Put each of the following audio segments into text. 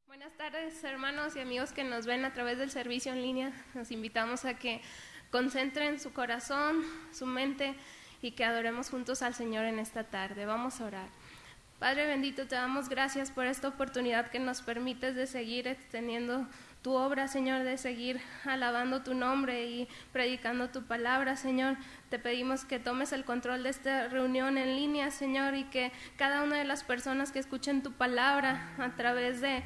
Buenas tardes, hermanos y amigos que nos ven a través del servicio en línea. Nos invitamos a que concentren su corazón, su mente y que adoremos juntos al Señor en esta tarde. Vamos a orar. Padre bendito, te damos gracias por esta oportunidad que nos permites de seguir extendiendo tu obra, Señor, de seguir alabando tu nombre y predicando tu palabra, Señor. Te pedimos que tomes el control de esta reunión en línea, Señor, y que cada una de las personas que escuchen tu palabra a través de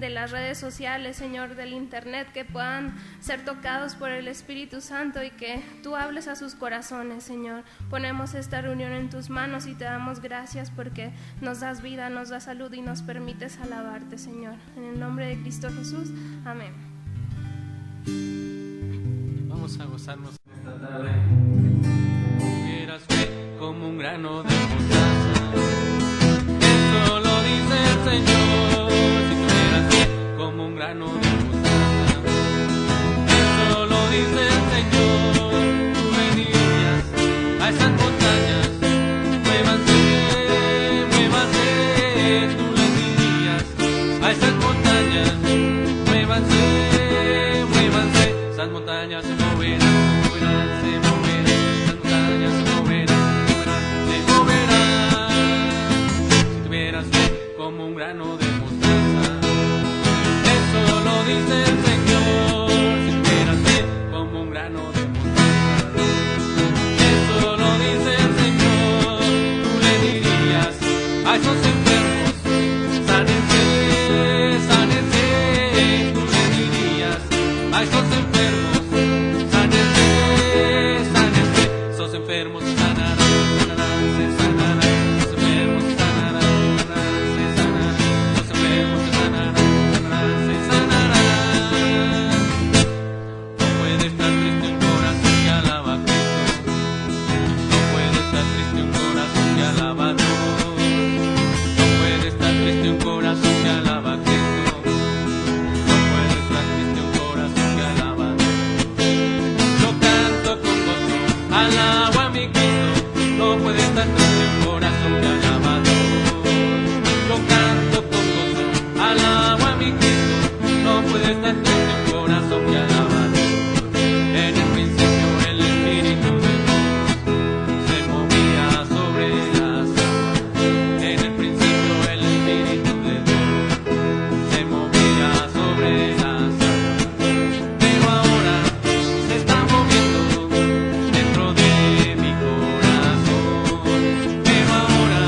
las redes sociales, Señor, del internet, que puedan ser tocados por el Espíritu Santo y que tú hables a sus corazones, Señor. Ponemos esta reunión en tus manos y te damos gracias porque nos das vida, nos das salud y nos permites alabarte, Señor. En el nombre de Cristo Jesús, amén. Vamos a gozarnos esta tarde. Hubieras fe como un grano de mostaza. Eso lo dice el Señor. Si tuvieras fe como un grano de mostaza, eso lo dice el Señor. Tú le dirías a esas montañas, muévanse, muévanse. Tú le dirías a esas montañas, muévanse, muévanse. Esas montañas se moverán, moverán, se moverán. Esas montañas se moverán, moverán, se moverán. Si tuvieras fe como un grano de mostaza, eso lo dice el Señor. Si tuvieras fe como un grano de mostaza, eso lo dice el Señor. Tú le dirías a esos enfermos, sánense, sánense. Tú le dirías a esos enfermos, sánense, sánense. Esos enfermos sanarán, sanarán, se sanarán. Esos enfermos sanarán, sanarán, se sanarán. Esos enfermos se sanarán, sanarán, se sanarán. No puede estar triste un corazón que alaba a Cristo. No puede estar triste un corazón que alaba a Dios. No puede estar triste un corazón que alaba a Cristo. No puede estar triste un corazón que alaba a Dios. Yo canto con gozo, alabo a mi Cristo. No puede estar triste un corazón que alaba a Dios. Yo canto con gozo, alabo a mi Cristo. No puede estar triste un corazón que alaba a Dios. En el principio el Espíritu de Dios se movía sobre las aguas. En el principio el Espíritu de Dios se movía sobre las aguas. Pero ahora se está moviendo dentro de mi corazón. Pero ahora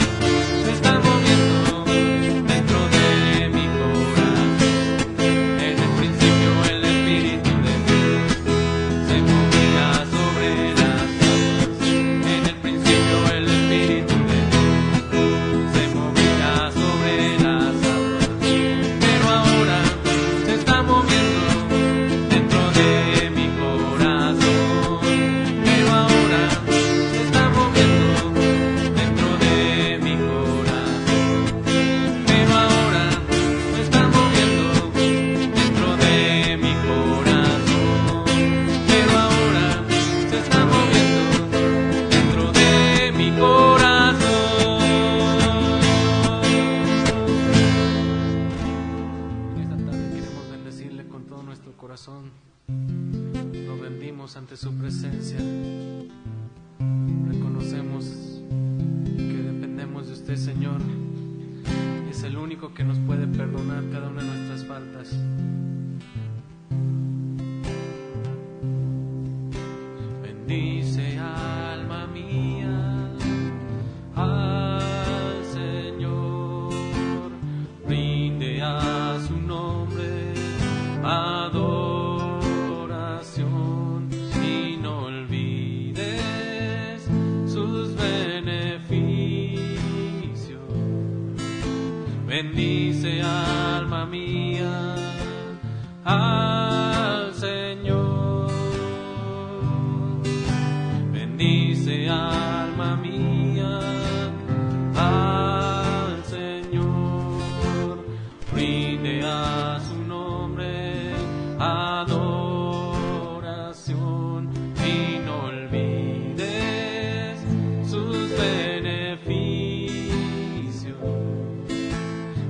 se está moviendo dentro de mi corazón. En el principio el Espíritu de Dios se movía sobre las aguas. En el principio el Espíritu de Dios se movía sobre las aguas. Pero ahora se está moviendo dentro de mi corazón. Pero ahora se está moviendo dentro de mi corazón. Pero ahora se está moviendo dentro de mi corazón. Pero ahora se está moviendo dentro de mi corazón. Esta tarde queremos bendecirle con todo nuestro corazón. Nos rendimos ante su presencia. Reconocemos que dependemos de usted, Señor. Es el único que nos puede perdonar cada una de nuestras faltas. Bendice, alma mía, al Señor. Rinde a su nombre adoración y no olvides sus beneficios. Bendice, alma mía, al Señor. Bendice, alma mía, al Señor. Rinde a su nombre adoración y no olvides sus beneficios.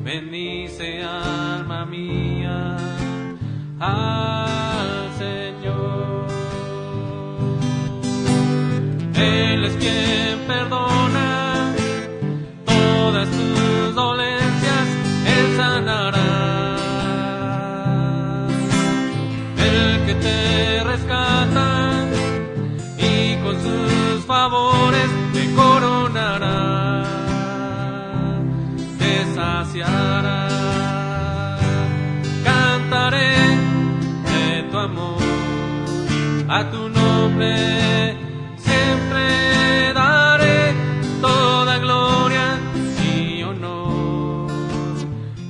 Bendice, alma mía, nombre siempre daré toda gloria y honor,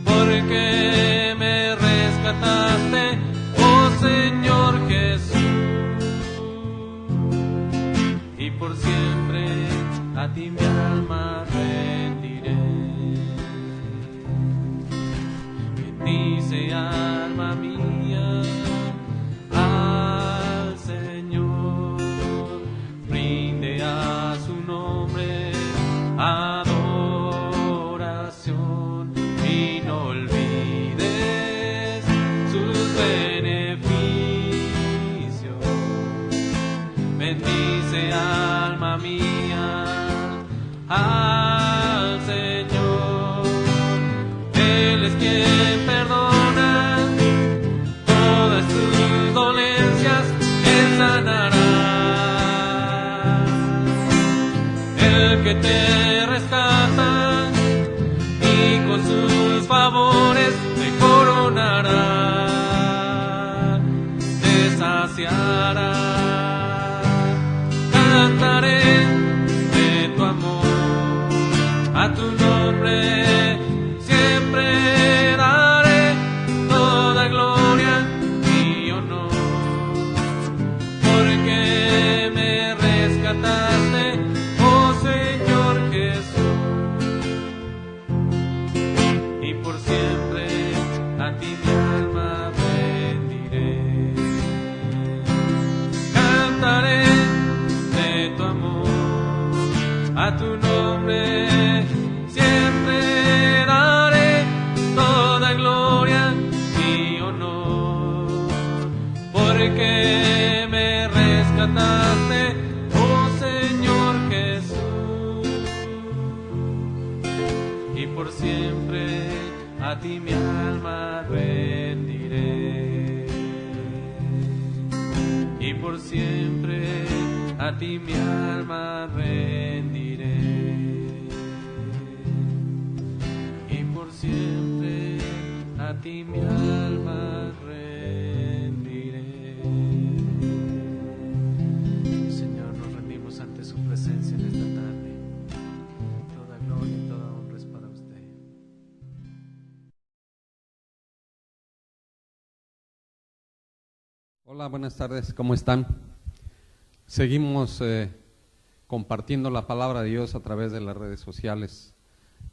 porque me rescataste, oh Señor Jesús, y por siempre a ti mi alma rendiré. Bendice, alma mía, al Señor, rinde a su nombre adoración y no olvides sus beneficios. Bendice, alma mía, al Señor. Él es quien perdona todas tus dolencias, Él sanará. El que te rescata y con sus favores te coronará, te saciará. Cantaré de tu amor, a tu nombre siempre daré toda gloria y honor, porque me rescataste, oh Señor Jesús, y por siempre a ti mi alma bendiré. Cantaré de tu amor, a tu nombre siempre daré toda gloria y honor, porque me rescataste, oh Señor Jesús, y por siempre a ti mi alma rendiré, y por siempre a ti mi alma rendiré, y por siempre a ti mi alma rendiré. Señor, nos rendimos ante su presencia en esta tarde. Toda gloria y toda honra es para usted. Hola, buenas tardes, ¿cómo están? Seguimos compartiendo la palabra de Dios a través de las redes sociales.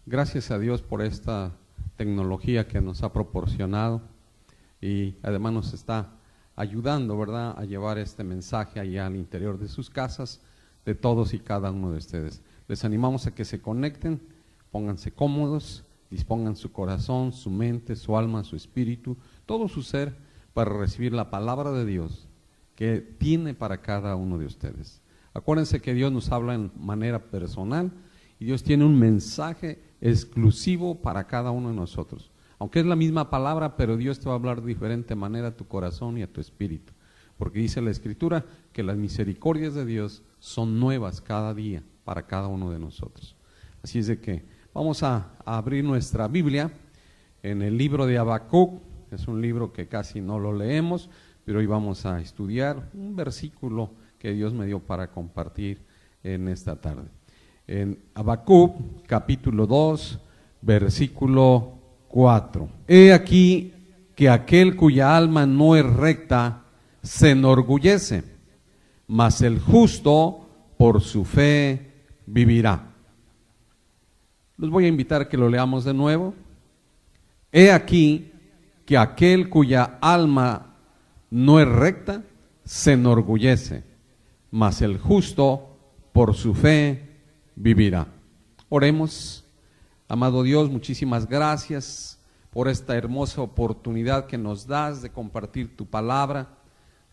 Gracias a Dios por esta tecnología que nos ha proporcionado y además nos está ayudando, ¿verdad?, a llevar este mensaje allá al interior de sus casas, de todos y cada uno de ustedes. Les animamos a que se conecten, pónganse cómodos, dispongan su corazón, su mente, su alma, su espíritu, todo su ser para recibir la palabra de Dios que tiene para cada uno de ustedes. Acuérdense que Dios nos habla en manera personal y Dios tiene un mensaje exclusivo para cada uno de nosotros. Aunque es la misma palabra, pero Dios te va a hablar de diferente manera a tu corazón y a tu espíritu. Porque dice la Escritura que las misericordias de Dios son nuevas cada día para cada uno de nosotros. Así es de que vamos a abrir nuestra Biblia en el libro de Habacuc. Es un libro que casi no lo leemos, pero hoy vamos a estudiar un versículo que Dios me dio para compartir en esta tarde. En Habacuc, capítulo 2, versículo 4. He aquí que aquel cuya alma no es recta se enorgullece, mas el justo por su fe vivirá. Los voy a invitar a que lo leamos de nuevo. He aquí que aquel cuya alma no es recta se enorgullece, mas el justo por su fe vivirá. Oremos. Amado Dios, muchísimas gracias por esta hermosa oportunidad que nos das de compartir tu palabra.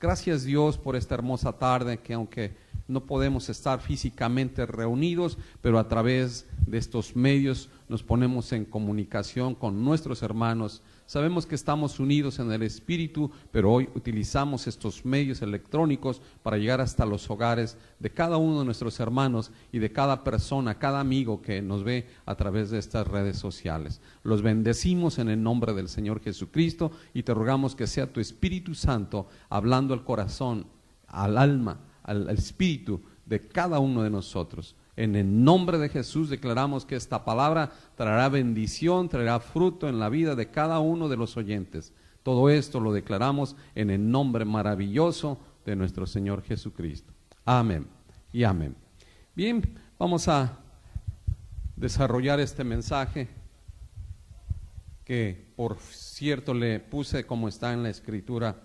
Gracias, Dios, por esta hermosa tarde que aunque no podemos estar físicamente reunidos, pero a través de estos medios nos ponemos en comunicación con nuestros hermanos. Sabemos que estamos unidos en el Espíritu, pero hoy utilizamos estos medios electrónicos para llegar hasta los hogares de cada uno de nuestros hermanos y de cada persona, cada amigo que nos ve a través de estas redes sociales. Los bendecimos en el nombre del Señor Jesucristo y te rogamos que sea tu Espíritu Santo hablando al corazón, al alma, al espíritu de cada uno de nosotros. En el nombre de Jesús declaramos que esta palabra traerá bendición, traerá fruto en la vida de cada uno de los oyentes. Todo esto lo declaramos en el nombre maravilloso de nuestro Señor Jesucristo. Amén y amén. Bien, vamos a desarrollar este mensaje que, por cierto, le puse como está en la Escritura,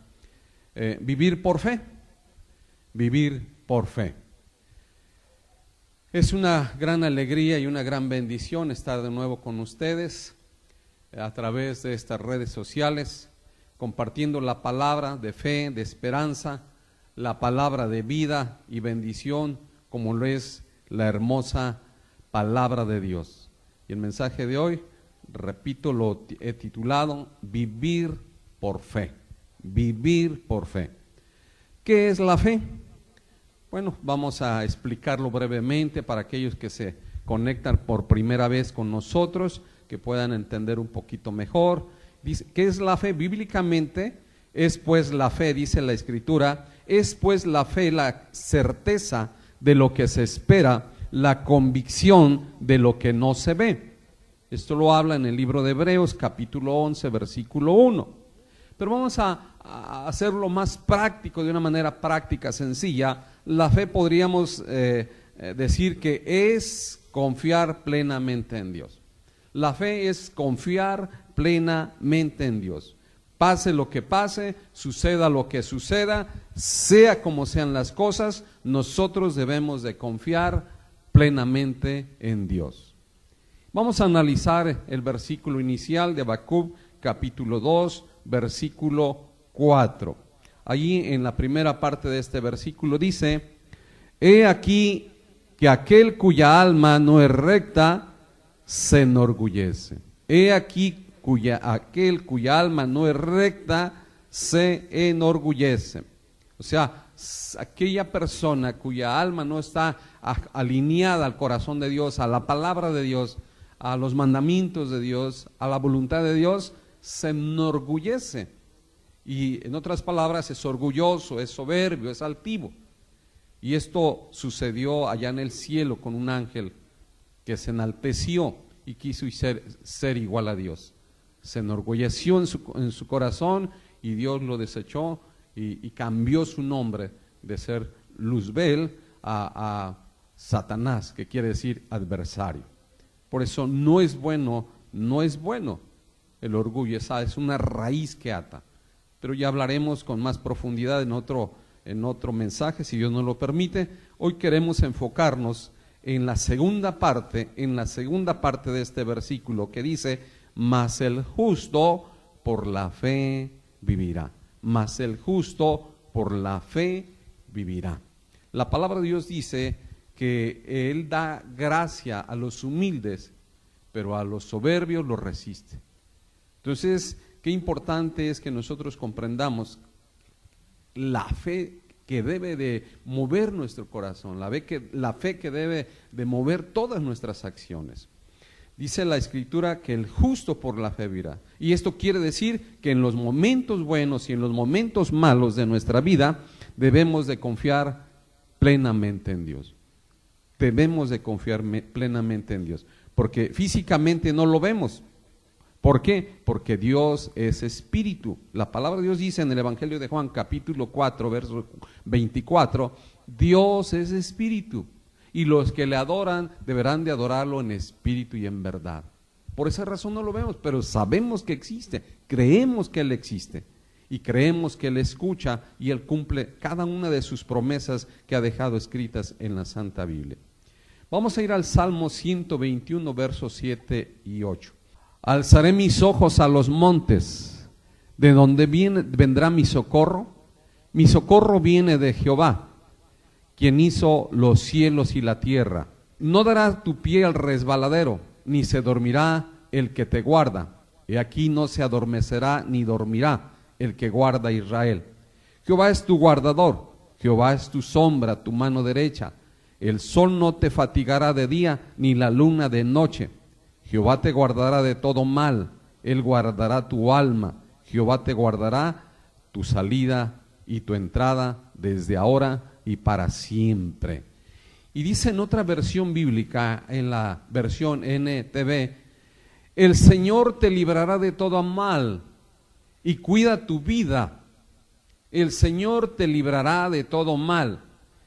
vivir por fe, vivir por fe. Es una gran alegría y una gran bendición estar de nuevo con ustedes a través de estas redes sociales, compartiendo la palabra de fe, de esperanza, la palabra de vida y bendición, como lo es la hermosa palabra de Dios. Y el mensaje de hoy, repito, lo he titulado Vivir por fe. Vivir por fe. ¿Qué es la fe? Bueno, vamos a explicarlo brevemente para aquellos que se conectan por primera vez con nosotros, que puedan entender un poquito mejor. Dice, ¿qué es la fe? Bíblicamente es pues la fe, dice la Escritura, es pues la fe la certeza de lo que se espera, la convicción de lo que no se ve. Esto lo habla en el libro de Hebreos, capítulo 11, versículo 1. Pero vamos a hacerlo más práctico, de una manera práctica, sencilla. La fe podríamos decir que es confiar plenamente en Dios. La fe es confiar plenamente en Dios. Pase lo que pase, suceda lo que suceda, sea como sean las cosas, nosotros debemos de confiar plenamente en Dios. Vamos a analizar el versículo inicial de Habacuc, capítulo 2, versículo 4. Allí en la primera parte de este versículo dice: he aquí que aquel cuya alma no es recta se enorgullece. He aquí aquel cuya alma no es recta se enorgullece. O sea, aquella persona cuya alma no está alineada al corazón de Dios, a la palabra de Dios, a los mandamientos de Dios, a la voluntad de Dios, se enorgullece. Y en otras palabras, es orgulloso, es soberbio, es altivo. Y esto sucedió allá en el cielo con un ángel que se enalteció y quiso ser igual a Dios. Se enorgulleció en su corazón y Dios lo desechó y cambió su nombre de ser Luzbel a Satanás, que quiere decir adversario. Por eso no es bueno el orgullo, esa es una raíz que ata. Pero ya hablaremos con más profundidad en otro mensaje, si Dios nos lo permite. Hoy queremos enfocarnos en la segunda parte de este versículo que dice: mas el justo por la fe vivirá. Mas el justo por la fe vivirá. La palabra de Dios dice que Él da gracia a los humildes, pero a los soberbios los resiste. Entonces, qué importante es que nosotros comprendamos la fe que debe de mover nuestro corazón, la fe que debe de mover todas nuestras acciones. Dice la Escritura que el justo por la fe vivirá. Y esto quiere decir que en los momentos buenos y en los momentos malos de nuestra vida debemos de confiar plenamente en Dios. Debemos de confiar plenamente en Dios, porque físicamente no lo vemos. ¿Por qué? Porque Dios es espíritu. La palabra de Dios dice en el Evangelio de Juan, capítulo 4, verso 24, Dios es espíritu, y los que le adoran deberán de adorarlo en espíritu y en verdad. Por esa razón no lo vemos, pero sabemos que existe, creemos que Él existe, y creemos que Él escucha y Él cumple cada una de sus promesas que ha dejado escritas en la Santa Biblia. Vamos a ir al Salmo 121, versos 7 y 8. Alzaré mis ojos a los montes, ¿de donde vendrá mi socorro? Mi socorro viene de Jehová, quien hizo los cielos y la tierra. No dará tu pie al resbaladero, ni se dormirá el que te guarda. Y aquí no se adormecerá ni dormirá el que guarda a Israel. Jehová es tu guardador, Jehová es tu sombra, tu mano derecha. El sol no te fatigará de día, ni la luna de noche. Jehová te guardará de todo mal, Él guardará tu alma. Jehová te guardará tu salida y tu entrada desde ahora y para siempre. Y dice en otra versión bíblica, en la versión NTV, el Señor te librará de todo mal y cuida tu vida. El Señor te librará de todo mal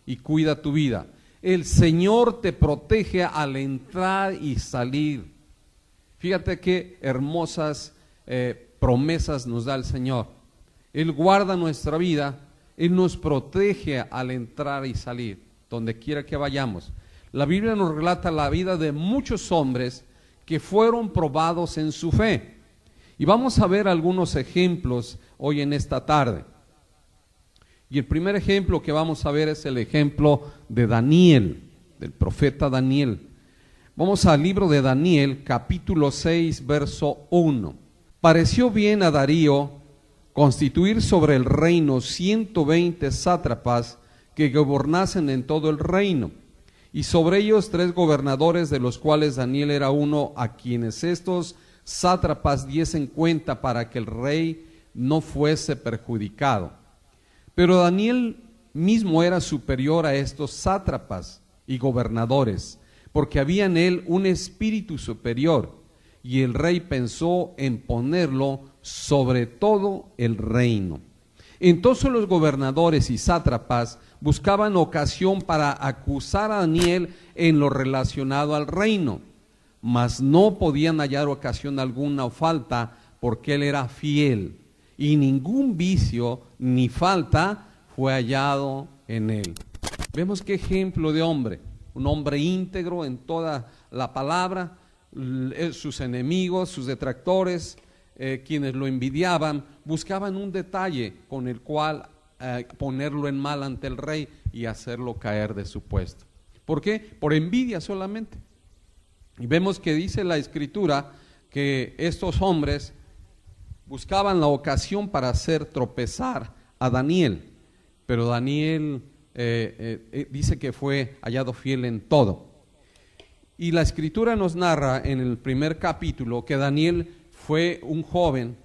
y cuida tu vida. El Señor te protege al entrar y salir. Fíjate qué hermosas promesas nos da el Señor. Él guarda nuestra vida, Él nos protege al entrar y salir, donde quiera que vayamos. La Biblia nos relata la vida de muchos hombres que fueron probados en su fe. Y vamos a ver algunos ejemplos hoy en esta tarde. Y el primer ejemplo que vamos a ver es el ejemplo de Daniel, del profeta Daniel. Vamos al libro de Daniel, capítulo 6, verso 1. Pareció bien a Darío constituir sobre el reino 120 sátrapas que gobernasen en todo el reino, y sobre ellos 3 gobernadores, de los cuales Daniel era uno, a quienes estos sátrapas diesen cuenta para que el rey no fuese perjudicado. Pero Daniel mismo era superior a estos sátrapas y gobernadores, porque había en él un espíritu superior, y el rey pensó en ponerlo sobre todo el reino. Entonces los gobernadores y sátrapas buscaban ocasión para acusar a Daniel en lo relacionado al reino, mas no podían hallar ocasión alguna o falta, porque él era fiel, y ningún vicio ni falta fue hallado en él. Vemos qué ejemplo de hombre, un hombre íntegro en toda la palabra. Sus enemigos, sus detractores, quienes lo envidiaban, buscaban un detalle con el cual ponerlo en mal ante el rey y hacerlo caer de su puesto. ¿Por qué? Por envidia solamente. Y vemos que dice la Escritura que estos hombres buscaban la ocasión para hacer tropezar a Daniel, pero Daniel dice que fue hallado fiel en todo. Y la Escritura nos narra en el primer capítulo que Daniel fue un joven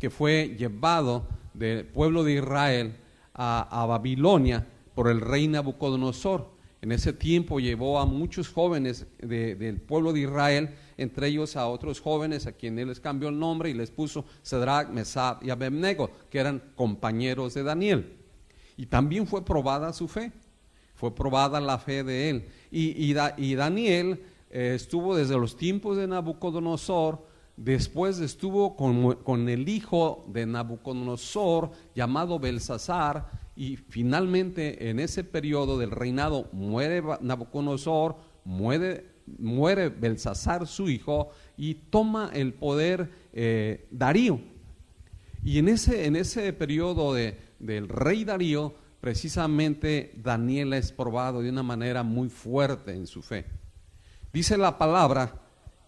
que fue llevado del pueblo de Israel a Babilonia por el rey Nabucodonosor. En ese tiempo llevó a muchos jóvenes del pueblo de Israel, entre ellos a otros jóvenes a quienes él les cambió el nombre y les puso Sadrach, Mesach y Abednego, que eran compañeros de Daniel. Y también fue probada su fe, fue probada la fe de él. Y Daniel estuvo desde los tiempos de Nabucodonosor, después estuvo con el hijo de Nabucodonosor llamado Belsasar, y finalmente en ese periodo del reinado muere Nabucodonosor, muere Belsasar su hijo, y toma el poder Darío. Y en ese periodo del rey Darío, precisamente Daniel es probado de una manera muy fuerte en su fe. Dice la palabra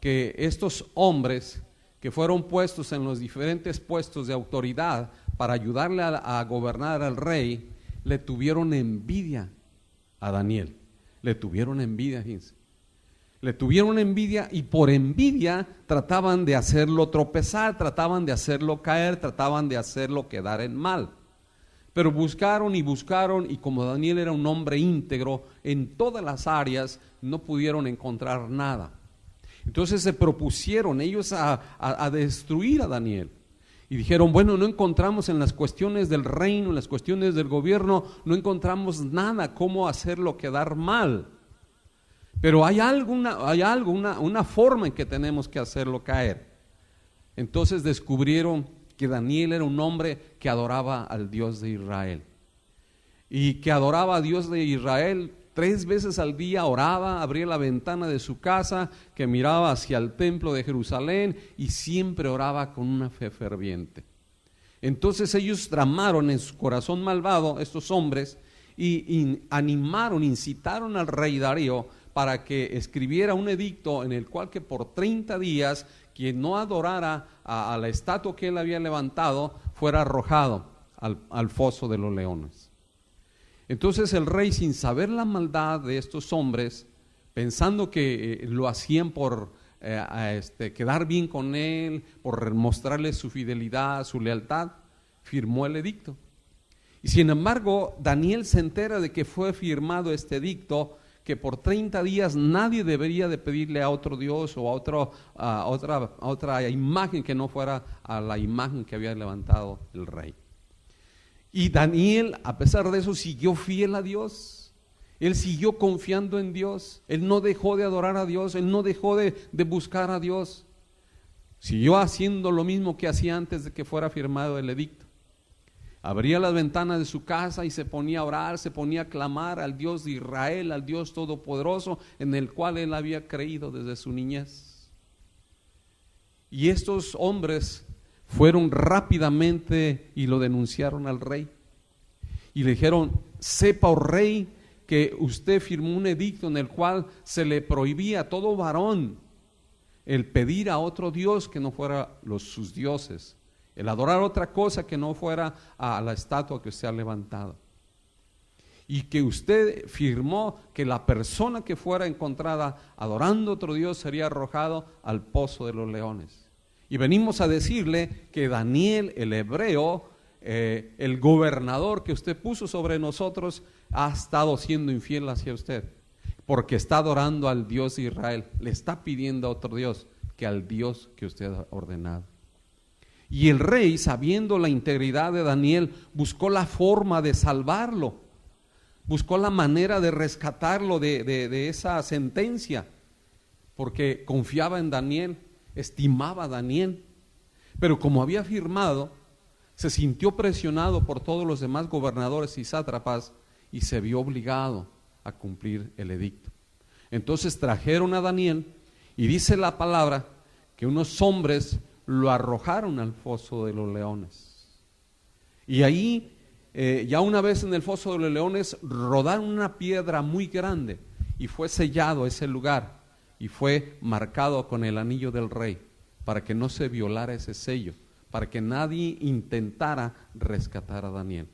que estos hombres que fueron puestos en los diferentes puestos de autoridad para ayudarle a gobernar al rey, le tuvieron envidia a Daniel. Le tuvieron envidia, fíjense. Le tuvieron envidia, y por envidia trataban de hacerlo tropezar, trataban de hacerlo caer, trataban de hacerlo quedar en mal. Pero buscaron, y como Daniel era un hombre íntegro en todas las áreas, no pudieron encontrar nada. Entonces se propusieron ellos a destruir a Daniel. Y dijeron, bueno, no encontramos en las cuestiones del reino, en las cuestiones del gobierno, no encontramos nada cómo hacerlo quedar mal. Pero hay una forma en que tenemos que hacerlo caer. Entonces descubrieron que Daniel era un hombre que adoraba al Dios de Israel. Y que adoraba a Dios de Israel 3 veces al día, oraba, abría la ventana de su casa, que miraba hacia el templo de Jerusalén, y siempre oraba con una fe ferviente. Entonces ellos tramaron en su corazón malvado, estos hombres, y animaron, incitaron al rey Darío para que escribiera un edicto en el cual que por 30 días quien no adorara a la estatua que él había levantado fuera arrojado al foso de los leones. Entonces el rey, sin saber la maldad de estos hombres, pensando que lo hacían por quedar bien con él, por mostrarle su fidelidad, su lealtad, firmó el edicto. Y sin embargo, Daniel se entera de que fue firmado este edicto, que por 30 días nadie debería de pedirle a otro Dios o a otra imagen que no fuera a la imagen que había levantado el rey. Y Daniel, a pesar de eso, siguió fiel a Dios. Él siguió confiando en Dios. Él no dejó de adorar a Dios. Él no dejó de buscar a Dios. Siguió haciendo lo mismo que hacía antes de que fuera firmado el edicto. Abría las ventanas de su casa y se ponía a orar, se ponía a clamar al Dios de Israel, al Dios todopoderoso en el cual él había creído desde su niñez. Y estos hombres fueron rápidamente y lo denunciaron al rey. Y le dijeron: sepa, oh rey, que usted firmó un edicto en el cual se le prohibía a todo varón el pedir a otro Dios que no fuera sus dioses, el adorar otra cosa que no fuera a la estatua que usted ha levantado. Y que usted firmó que la persona que fuera encontrada adorando otro Dios sería arrojado al pozo de los leones. Y venimos a decirle que Daniel, el hebreo, el gobernador que usted puso sobre nosotros, ha estado siendo infiel hacia usted, porque está adorando al Dios de Israel. Le está pidiendo a otro Dios que al Dios que usted ha ordenado. Y el rey, sabiendo la integridad de Daniel, buscó la forma de salvarlo, buscó la manera de rescatarlo de esa sentencia, porque confiaba en Daniel, estimaba a Daniel. Pero como había firmado, se sintió presionado por todos los demás gobernadores y sátrapas y se vio obligado a cumplir el edicto. Entonces trajeron a Daniel y dice la palabra que unos hombres lo arrojaron al foso de los leones. Y ahí, ya una vez en el foso de los leones, rodaron una piedra muy grande y fue sellado ese lugar y fue marcado con el anillo del rey para que no se violara ese sello, para que nadie intentara rescatar a Daniel.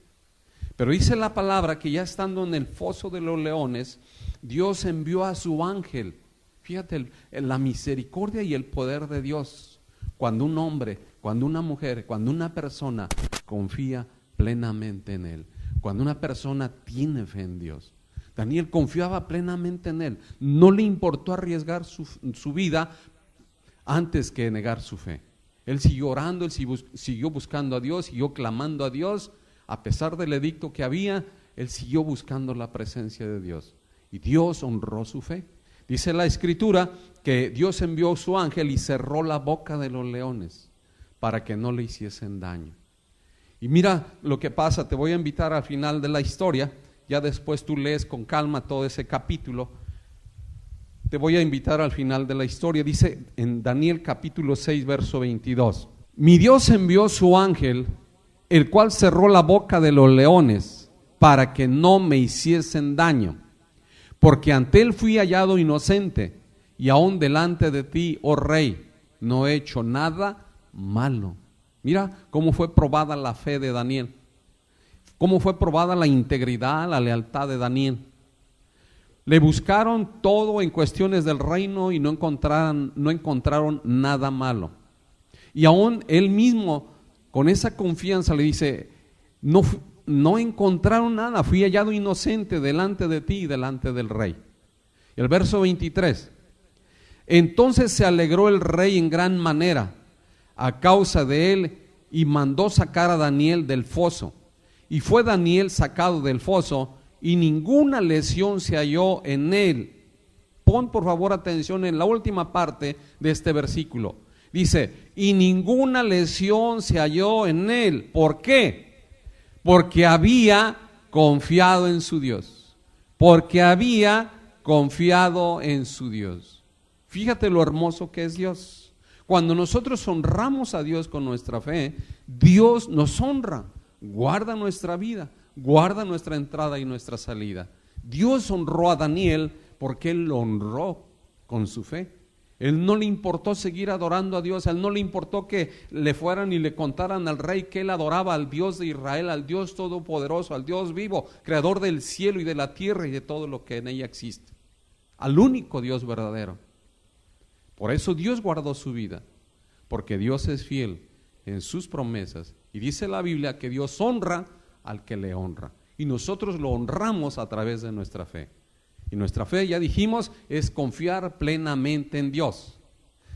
Pero dice la palabra que ya estando en el foso de los leones, Dios envió a su ángel. Fíjate la misericordia y el poder de Dios. Cuando un hombre, cuando una mujer, cuando una persona confía plenamente en Él, cuando una persona tiene fe en Dios. Daniel confiaba plenamente en Él, no le importó arriesgar su vida antes que negar su fe. Él siguió orando, él siguió buscando a Dios, siguió clamando a Dios, a pesar del edicto que había, él siguió buscando la presencia de Dios. Y Dios honró su fe. Dice la Escritura que Dios envió su ángel y cerró la boca de los leones para que no le hiciesen daño. Y mira lo que pasa, te voy a invitar al final de la historia, ya después tú lees con calma todo ese capítulo. Te voy a invitar al final de la historia, dice en Daniel capítulo 6, verso 22. Mi Dios envió su ángel, el cual cerró la boca de los leones para que no me hiciesen daño. Porque ante él fui hallado inocente, y aún delante de ti, oh rey, no he hecho nada malo. Mira cómo fue probada la fe de Daniel, cómo fue probada la integridad, la lealtad de Daniel. Le buscaron todo en cuestiones del reino y no encontraron nada malo. Y aún él mismo, con esa confianza, le dice: no encontraron nada, fui hallado inocente delante de ti y delante del rey. El verso 23. Entonces se alegró el rey en gran manera a causa de él y mandó sacar a Daniel del foso. Y fue Daniel sacado del foso y ninguna lesión se halló en él. Pon por favor atención en la última parte de este versículo. Dice: y ninguna lesión se halló en él. ¿Por qué? Porque había confiado en su Dios. Porque había confiado en su Dios. Fíjate lo hermoso que es Dios. Cuando nosotros honramos a Dios con nuestra fe, Dios nos honra, guarda nuestra vida, guarda nuestra entrada y nuestra salida. Dios honró a Daniel porque él lo honró con su fe. Él no le importó seguir adorando a Dios, a él no le importó que le fueran y le contaran al rey que él adoraba al Dios de Israel, al Dios todopoderoso, al Dios vivo, creador del cielo y de la tierra y de todo lo que en ella existe, al único Dios verdadero. Por eso Dios guardó su vida, porque Dios es fiel en sus promesas, y dice la Biblia que Dios honra al que le honra. Y nosotros lo honramos a través de nuestra fe. Y nuestra fe, ya dijimos, es confiar plenamente en Dios.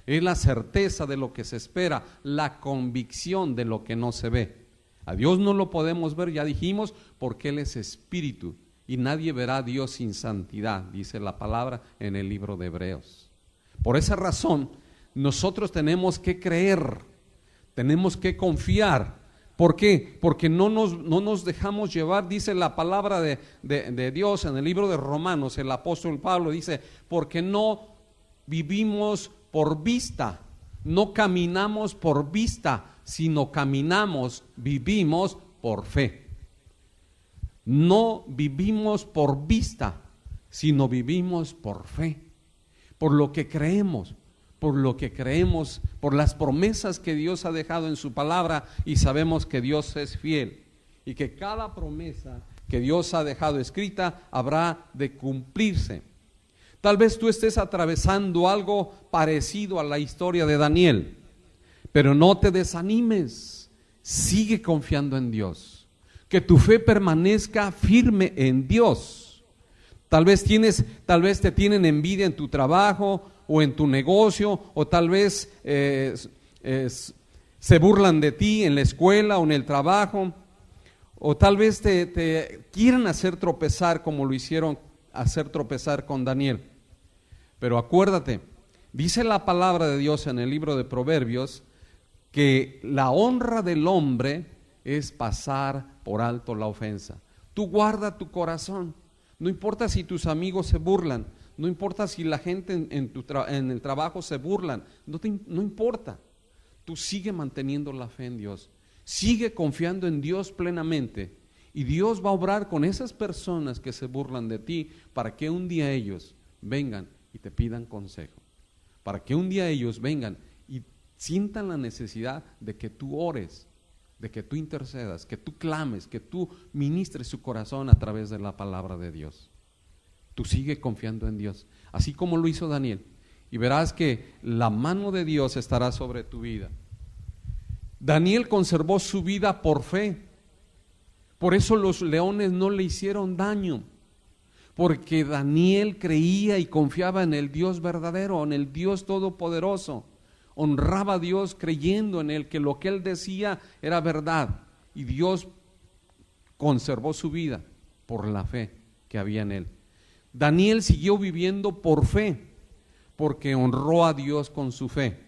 Es la certeza de lo que se espera, la convicción de lo que no se ve. A Dios no lo podemos ver, ya dijimos, porque Él es espíritu y nadie verá a Dios sin santidad, dice la palabra en el libro de Hebreos. Por esa razón, nosotros tenemos que creer, tenemos que confiar. ¿Por qué? Porque no nos dejamos llevar, dice la palabra de Dios en el libro de Romanos, el apóstol Pablo dice, porque no vivimos por vista, no caminamos por vista, sino caminamos, vivimos por fe. No vivimos por vista, sino vivimos por fe, por lo que creemos, por las promesas que Dios ha dejado en su palabra, y sabemos que Dios es fiel y que cada promesa que Dios ha dejado escrita habrá de cumplirse. Tal vez tú estés atravesando algo parecido a la historia de Daniel, pero no te desanimes, sigue confiando en Dios, que tu fe permanezca firme en Dios. Tal vez te tienen envidia en tu trabajo o en tu negocio, o tal vez se burlan de ti en la escuela o en el trabajo, o tal vez te quieran hacer tropezar como lo hicieron hacer tropezar con Daniel. Pero acuérdate, dice la palabra de Dios en el libro de Proverbios, que la honra del hombre es pasar por alto la ofensa. Tú guarda tu corazón, no importa si tus amigos se burlan, no importa si la gente en el trabajo se burlan, no importa. Tú sigue manteniendo la fe en Dios, sigue confiando en Dios plenamente, y Dios va a obrar con esas personas que se burlan de ti, para que un día ellos vengan y te pidan consejo, para que un día ellos vengan y sientan la necesidad de que tú ores, de que tú intercedas, que tú clames, que tú ministres su corazón a través de la palabra de Dios. Tú sigue confiando en Dios, así como lo hizo Daniel, y verás que la mano de Dios estará sobre tu vida. Daniel conservó su vida por fe, por eso los leones no le hicieron daño, porque Daniel creía y confiaba en el Dios verdadero, en el Dios todopoderoso. Honraba a Dios creyendo en Él, que lo que Él decía era verdad, y Dios conservó su vida por la fe que había en Él. Daniel siguió viviendo por fe, porque honró a Dios con su fe.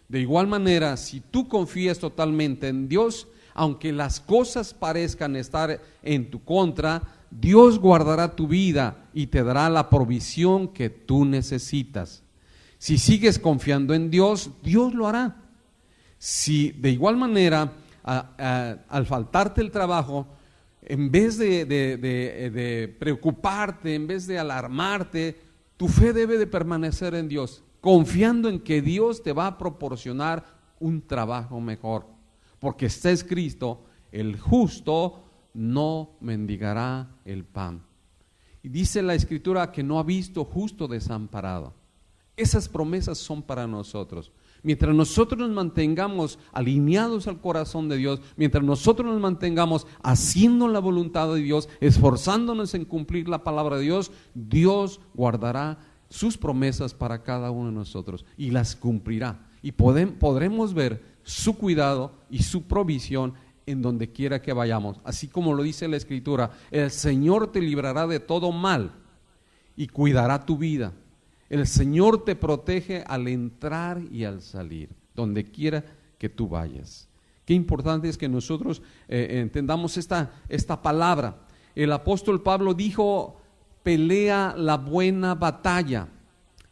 De igual manera, si tú confías totalmente en Dios, aunque las cosas parezcan estar en tu contra, Dios guardará tu vida y te dará la provisión que tú necesitas. Si sigues confiando en Dios, Dios lo hará. Si de igual manera, al faltarte el trabajo, en vez de preocuparte, en vez de alarmarte, tu fe debe de permanecer en Dios, confiando en que Dios te va a proporcionar un trabajo mejor, porque está escrito, el justo no mendigará el pan. Y dice la Escritura que no ha visto justo desamparado. Esas promesas son para nosotros. Mientras nosotros nos mantengamos alineados al corazón de Dios, mientras nosotros nos mantengamos haciendo la voluntad de Dios, esforzándonos en cumplir la palabra de Dios, Dios guardará sus promesas para cada uno de nosotros y las cumplirá. Y podremos ver su cuidado y su provisión en donde quiera que vayamos. Así como lo dice la Escritura, el Señor te librará de todo mal y cuidará tu vida. El Señor te protege al entrar y al salir, donde quiera que tú vayas. Qué importante es que nosotros entendamos esta palabra. El apóstol Pablo dijo, pelea la buena batalla.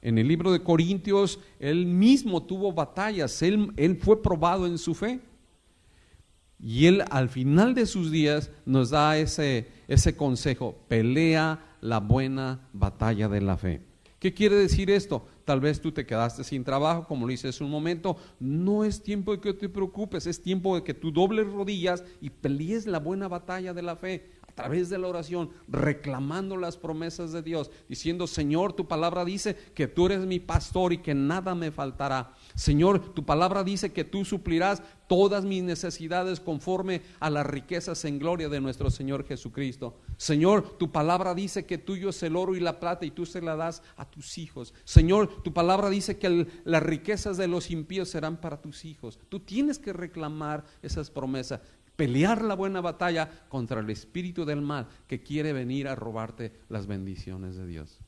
En el libro de Corintios, él mismo tuvo batallas, él fue probado en su fe. Y él al final de sus días nos da ese consejo, pelea la buena batalla de la fe. ¿Qué quiere decir esto? Tal vez tú te quedaste sin trabajo, como lo hice hace un momento. No es tiempo de que te preocupes, es tiempo de que tú dobles rodillas y pelees la buena batalla de la fe. a través de la oración, reclamando las promesas de Dios, diciendo: Señor, tu palabra dice que tú eres mi pastor y que nada me faltará. Señor, tu palabra dice que tú suplirás todas mis necesidades conforme a las riquezas en gloria de nuestro Señor Jesucristo. Señor, tu palabra dice que tuyo es el oro y la plata y tú se la das a tus hijos. Señor, tu palabra dice que las riquezas de los impíos serán para tus hijos. Tú tienes que reclamar esas promesas, pelear la buena batalla contra el espíritu del mal que quiere venir a robarte las bendiciones de Dios.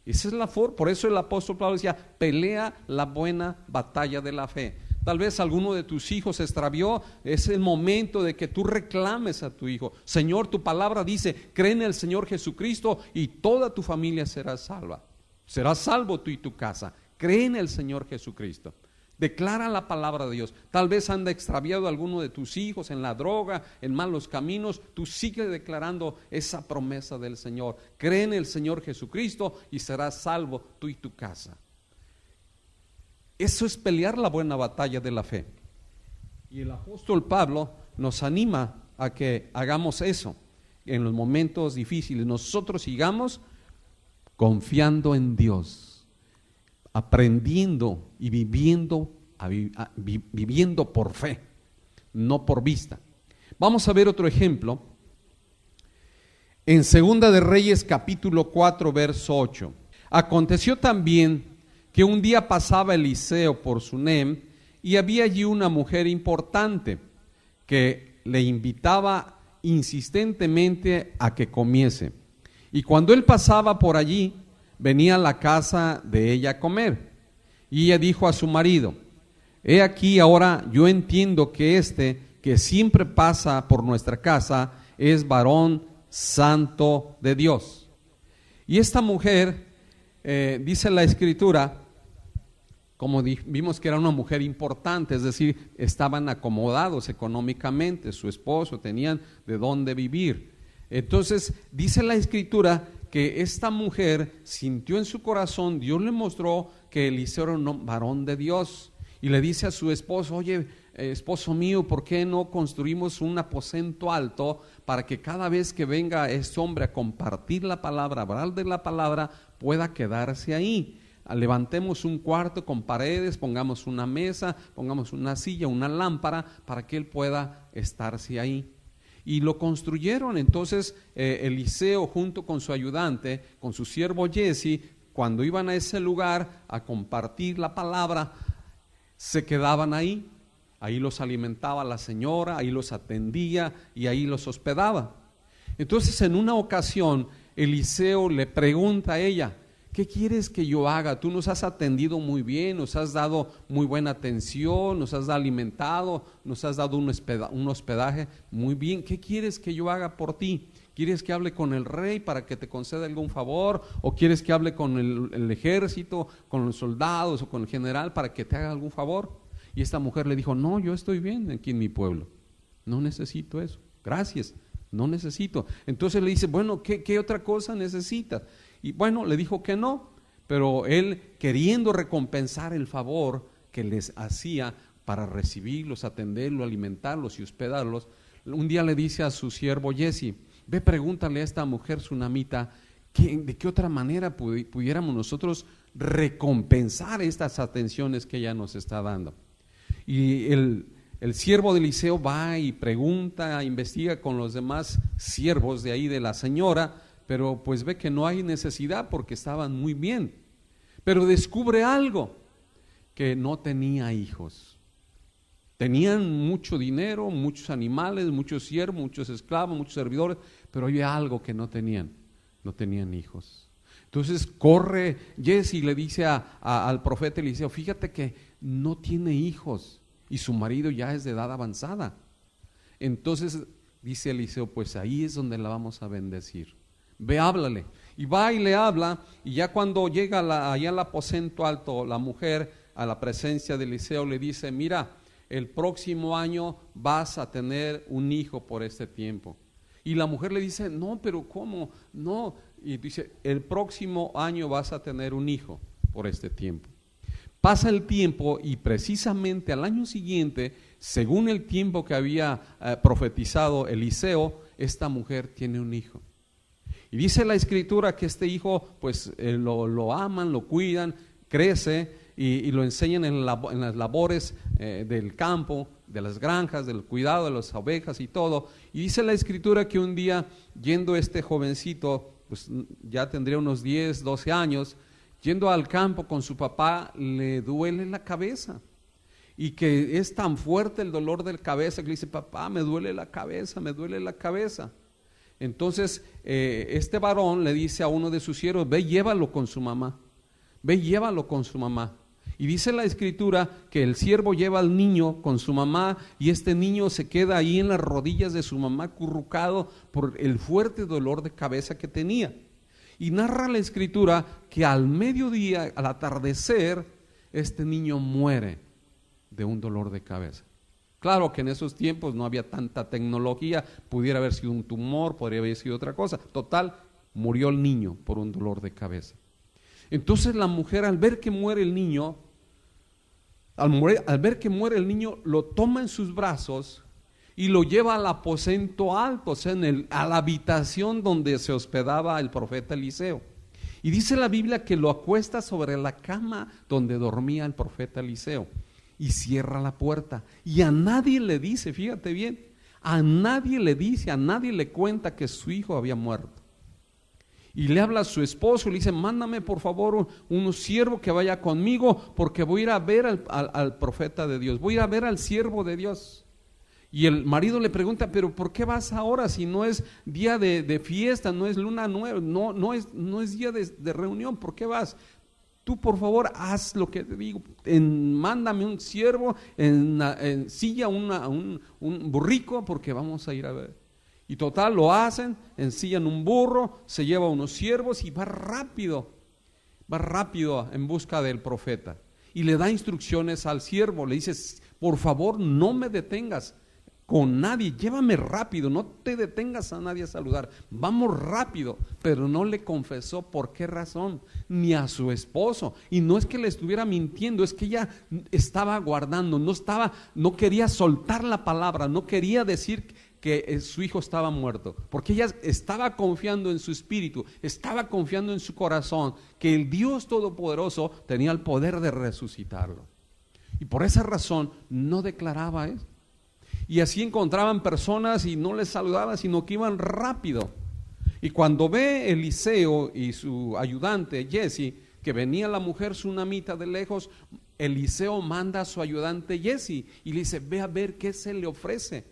Esa es la forma. Por eso el apóstol Pablo decía: pelea la buena batalla de la fe. Tal vez alguno de tus hijos se extravió. Es el momento de que tú reclames a tu hijo: Señor, tu palabra dice, cree en el Señor Jesucristo y toda tu familia será salva. Serás salvo tú y tu casa. Cree en el Señor Jesucristo. Declara la palabra de Dios. Tal vez anda extraviado alguno de tus hijos en la droga, en malos caminos. Tú sigue declarando esa promesa del Señor. Cree en el Señor Jesucristo y serás salvo tú y tu casa. Eso es pelear la buena batalla de la fe. Y el apóstol Pablo nos anima a que hagamos eso en los momentos difíciles. Nosotros sigamos confiando en Dios, aprendiendo y viviendo por fe, no por vista. Vamos a ver otro ejemplo en Segunda de Reyes capítulo 4 verso 8. Aconteció también que un día pasaba Eliseo por Sunem y había allí una mujer importante que le invitaba insistentemente a que comiese. Y cuando él pasaba por allí, venía a la casa de ella a comer. Y ella dijo a su marido: he aquí ahora yo entiendo que que siempre pasa por nuestra casa es varón santo de Dios. Y esta mujer, dice la escritura, como vimos que era una mujer importante, es decir, estaban acomodados económicamente, su esposo, tenían de dónde vivir. Entonces dice la escritura que esta mujer sintió en su corazón, Dios le mostró que Eliseo era un varón de Dios, y le dice a su esposo: oye, esposo mío, ¿por qué no construimos un aposento alto para que cada vez que venga este hombre a compartir la palabra, a hablar de la palabra, pueda quedarse ahí? Levantemos un cuarto con paredes, pongamos una mesa, pongamos una silla, una lámpara, para que él pueda estarse ahí. Y lo construyeron. Entonces Eliseo, junto con su ayudante, con su siervo Jesse, cuando iban a ese lugar a compartir la palabra, se quedaban ahí. Ahí los alimentaba la señora, ahí los atendía y ahí los hospedaba. Entonces en una ocasión Eliseo le pregunta a ella: ¿qué quieres que yo haga? Tú nos has atendido muy bien, nos has dado muy buena atención, nos has alimentado, nos has dado un hospedaje muy bien. ¿Qué quieres que yo haga por ti? ¿Quieres que hable con el rey para que te conceda algún favor? ¿O quieres que hable con el ejército, con los soldados o con el general para que te haga algún favor? Y esta mujer le dijo: no, yo estoy bien aquí en mi pueblo, no necesito eso, gracias, no necesito. Entonces le dice: bueno, ¿qué otra cosa necesitas? Y bueno, le dijo que no, pero él, queriendo recompensar el favor que les hacía para recibirlos, atenderlos, alimentarlos y hospedarlos, un día le dice a su siervo Jesse: ve, pregúntale a esta mujer sunamita de qué otra manera pudiéramos nosotros recompensar estas atenciones que ella nos está dando. Y el siervo de Eliseo va y pregunta, investiga con los demás siervos de ahí de la señora, pero pues ve que no hay necesidad porque estaban muy bien. Pero descubre algo: que no tenía hijos. Tenían mucho dinero, muchos animales, muchos siervos, muchos esclavos, muchos servidores, pero había algo que no tenían hijos. Entonces corre Jesse y le dice al profeta Eliseo: fíjate que no tiene hijos y su marido ya es de edad avanzada. Entonces dice Eliseo: pues ahí es donde la vamos a bendecir. Ve, háblale. Y va y le habla, y ya cuando llega allá al aposento alto, la mujer a la presencia de Eliseo le dice: mira, el próximo año vas a tener un hijo por este tiempo. Y la mujer le dice: no, pero ¿cómo? No. Y dice: el próximo año vas a tener un hijo por este tiempo. Pasa el tiempo y precisamente al año siguiente, según el tiempo que había profetizado Eliseo, esta mujer tiene un hijo. Y dice la Escritura que este hijo pues lo aman, lo cuidan, crece y lo enseñan en las labores del campo, de las granjas, del cuidado de las ovejas y todo. Y dice la Escritura que un día, yendo este jovencito, pues ya tendría unos 10, 12 años, yendo al campo con su papá, le duele la cabeza. Y que es tan fuerte el dolor de la cabeza que le dice: papá, me duele la cabeza, me duele la cabeza. Entonces este varón le dice a uno de sus siervos: ve, llévalo con su mamá, ve, llévalo con su mamá. Y dice la Escritura que el siervo lleva al niño con su mamá y este niño se queda ahí en las rodillas de su mamá acurrucado por el fuerte dolor de cabeza que tenía. Y narra la Escritura que al mediodía, al atardecer, este niño muere de un dolor de cabeza. Claro que en esos tiempos no había tanta tecnología, pudiera haber sido un tumor, podría haber sido otra cosa. Total, murió el niño por un dolor de cabeza. Entonces la mujer, al ver que muere el niño, lo toma en sus brazos y lo lleva al aposento alto, o sea, a la habitación donde se hospedaba el profeta Eliseo. Y dice la Biblia que lo acuesta sobre la cama donde dormía el profeta Eliseo. Y cierra la puerta y a nadie le dice, fíjate bien, a nadie le dice, a nadie le cuenta que su hijo había muerto. Y le habla a su esposo y le dice: mándame por favor un siervo que vaya conmigo, porque voy a ir a ver al profeta de Dios, voy a ir a ver al siervo de Dios. Y el marido le pregunta: pero ¿por qué vas ahora si no es día de fiesta, no es luna nueva, no es día de reunión? ¿Por qué vas? Tú por favor haz lo que te digo, mándame un siervo, en silla un burrico, porque vamos a ir a ver. Y total, lo hacen, ensillan un burro, se lleva unos siervos y va rápido en busca del profeta. Y le da instrucciones al siervo, le dice: por favor no me detengas con nadie, llévame rápido, no te detengas a nadie a saludar, vamos rápido. Pero no le confesó por qué razón, ni a su esposo. Y no es que le estuviera mintiendo, es que ella estaba guardando, no quería soltar la palabra, no quería decir que su hijo estaba muerto, porque ella estaba confiando en su espíritu, estaba confiando en su corazón, que el Dios Todopoderoso tenía el poder de resucitarlo. Y por esa razón no declaraba eso. Y así encontraban personas y no les saludaban, sino que iban rápido. Y cuando ve Eliseo y su ayudante Jesse, que venía la mujer sunamita de lejos, Eliseo manda a su ayudante Jesse y le dice: ve a ver qué se le ofrece,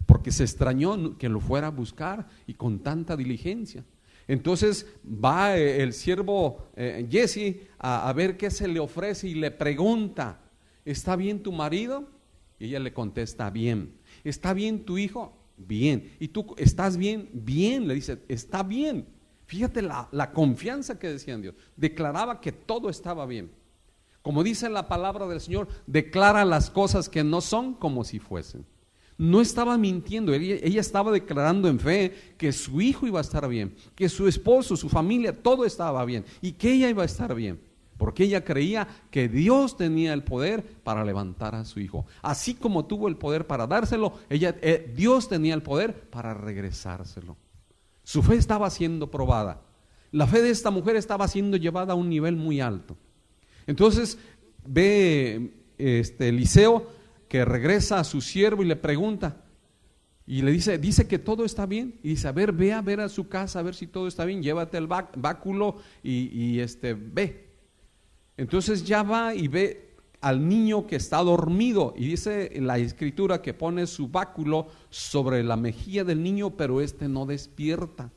porque se extrañó que lo fuera a buscar y con tanta diligencia. Entonces va el siervo Jesse a ver qué se le ofrece y le pregunta: ¿está bien tu marido? Y ella le contesta: bien. ¿Está bien tu hijo? Bien. ¿Y tú estás bien? Bien. Le dice: está bien. Fíjate la confianza que decía en Dios. Declaraba que todo estaba bien. Como dice la palabra del Señor, declara las cosas que no son como si fuesen. No estaba mintiendo, ella estaba declarando en fe que su hijo iba a estar bien, que su esposo, su familia, todo estaba bien y que ella iba a estar bien, porque ella creía que Dios tenía el poder para levantar a su hijo. Así como tuvo el poder para dárselo, Dios tenía el poder para regresárselo. Su fe estaba siendo probada. La fe de esta mujer estaba siendo llevada a un nivel muy alto. Entonces ve Eliseo que regresa a su siervo y le pregunta, y le dice que todo está bien, y dice: ve a ver a su casa, a ver si todo está bien, llévate el báculo y ve. Entonces ya va y ve al niño que está dormido, y dice la Escritura que pone su báculo sobre la mejilla del niño, pero no despierta.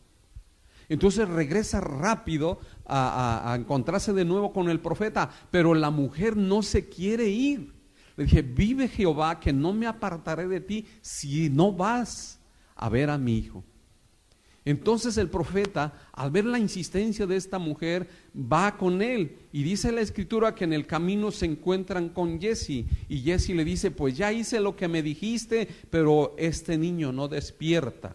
Entonces regresa rápido a encontrarse de nuevo con el profeta, pero la mujer no se quiere ir. Le dije: vive Jehová que no me apartaré de ti si no vas a ver a mi hijo. Entonces el profeta, al ver la insistencia de esta mujer, va con él, y dice la Escritura que en el camino se encuentran con Jesse, y Jesse le dice: pues ya hice lo que me dijiste, pero este niño no despierta.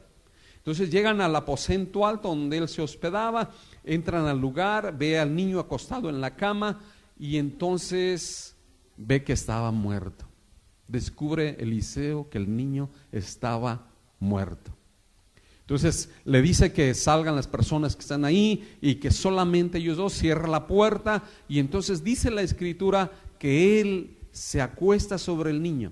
Entonces llegan al aposento alto donde él se hospedaba, entran al lugar, ve al niño acostado en la cama, y entonces ve que estaba muerto. Descubre Eliseo que el niño estaba muerto. Entonces le dice que salgan las personas que están ahí y que solamente ellos dos, cierra la puerta, y entonces dice la escritura que él se acuesta sobre el niño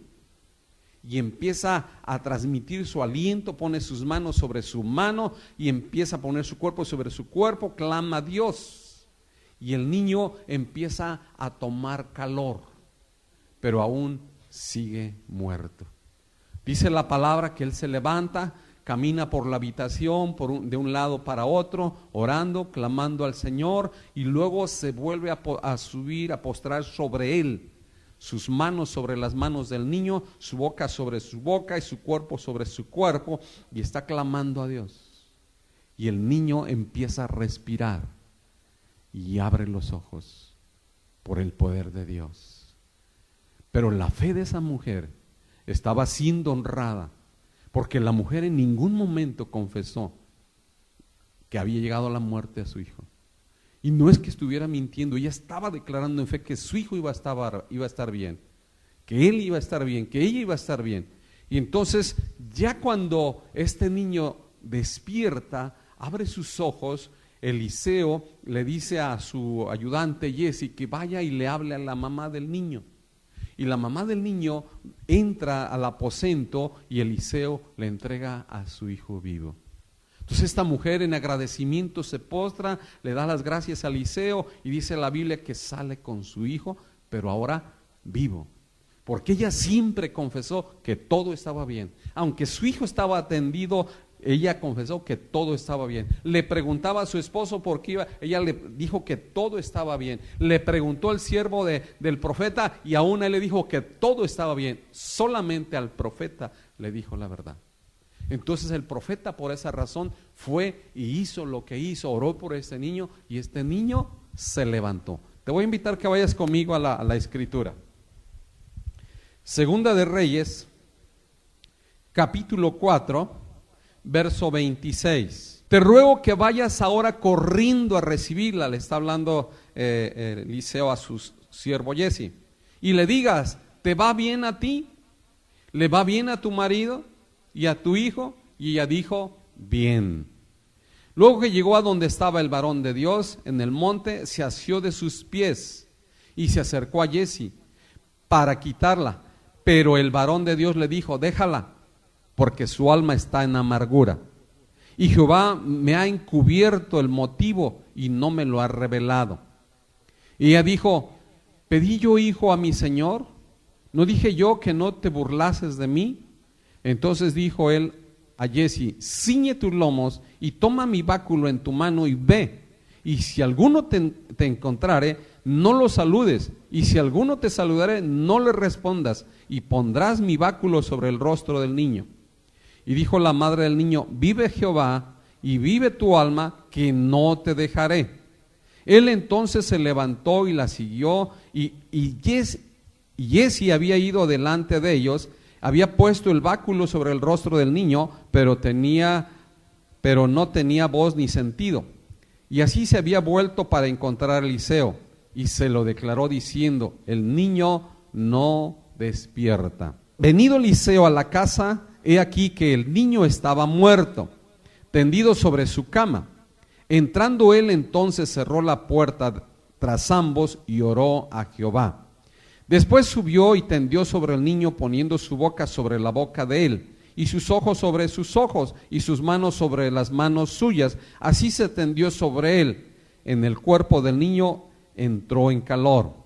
y empieza a transmitir su aliento, pone sus manos sobre su mano y empieza a poner su cuerpo sobre su cuerpo, clama a Dios, y el niño empieza a tomar calor, pero aún sigue muerto. Dice la palabra que él se levanta, camina por la habitación de un lado para otro, orando, clamando al Señor, y luego se vuelve a subir, a postrar sobre él, sus manos sobre las manos del niño, su boca sobre su boca y su cuerpo sobre su cuerpo, y está clamando a Dios. Y el niño empieza a respirar y abre los ojos por el poder de Dios. Pero la fe de esa mujer estaba siendo honrada, porque la mujer en ningún momento confesó que había llegado a la muerte a su hijo. Y no es que estuviera mintiendo, ella estaba declarando en fe que su hijo iba a estar bien, que él iba a estar bien, que ella iba a estar bien. Y entonces, ya cuando este niño despierta, abre sus ojos, Eliseo le dice a su ayudante Jesse que vaya y le hable a la mamá del niño. Y la mamá del niño entra al aposento y Eliseo le entrega a su hijo vivo. Entonces esta mujer en agradecimiento se postra, le da las gracias a Eliseo y dice la Biblia que sale con su hijo, pero ahora vivo. Porque ella siempre confesó que todo estaba bien. Aunque su hijo estaba atendido, ella confesó que todo estaba bien. Le preguntaba a su esposo por qué iba, ella le dijo que todo estaba bien. Le preguntó al siervo del profeta y aún él le dijo que todo estaba bien. Solamente al profeta le dijo la verdad. Entonces el profeta por esa razón fue y hizo lo que hizo, oró por este niño y este niño se levantó. Te voy a invitar que vayas conmigo a la escritura. Segunda de Reyes, capítulo 4, verso 26. Te ruego que vayas ahora corriendo a recibirla, le está hablando Eliseo a su siervo Jesse, y le digas, ¿te va bien a ti? ¿Le va bien a tu marido y a tu hijo? Y ella dijo, bien. Luego que llegó a donde estaba el varón de Dios en el monte, se asió de sus pies y se acercó a Jesse para quitarla. Pero el varón de Dios le dijo, déjala, porque su alma está en amargura. Y Jehová me ha encubierto el motivo y no me lo ha revelado. Y ella dijo, ¿pedí yo hijo a mi señor? ¿No dije yo que no te burlases de mí? Entonces dijo él a Jesse, ciñe tus lomos y toma mi báculo en tu mano y ve. Y si alguno te encontrare, no lo saludes. Y si alguno te saludare, no le respondas. Y pondrás mi báculo sobre el rostro del niño. Y dijo la madre del niño, vive Jehová y vive tu alma, que no te dejaré. Él entonces se levantó y la siguió, y Jesse había ido delante de ellos, había puesto el báculo sobre el rostro del niño, pero no tenía voz ni sentido. Y así se había vuelto para encontrar a Eliseo, y se lo declaró diciendo, el niño no despierta. Venido Eliseo a la casa, he aquí que el niño estaba muerto, tendido sobre su cama. Entrando él entonces cerró la puerta tras ambos y oró a Jehová. Después subió y tendió sobre el niño, poniendo su boca sobre la boca de él, y sus ojos sobre sus ojos, y sus manos sobre las manos suyas. Así se tendió sobre él. En el cuerpo del niño entró en calor.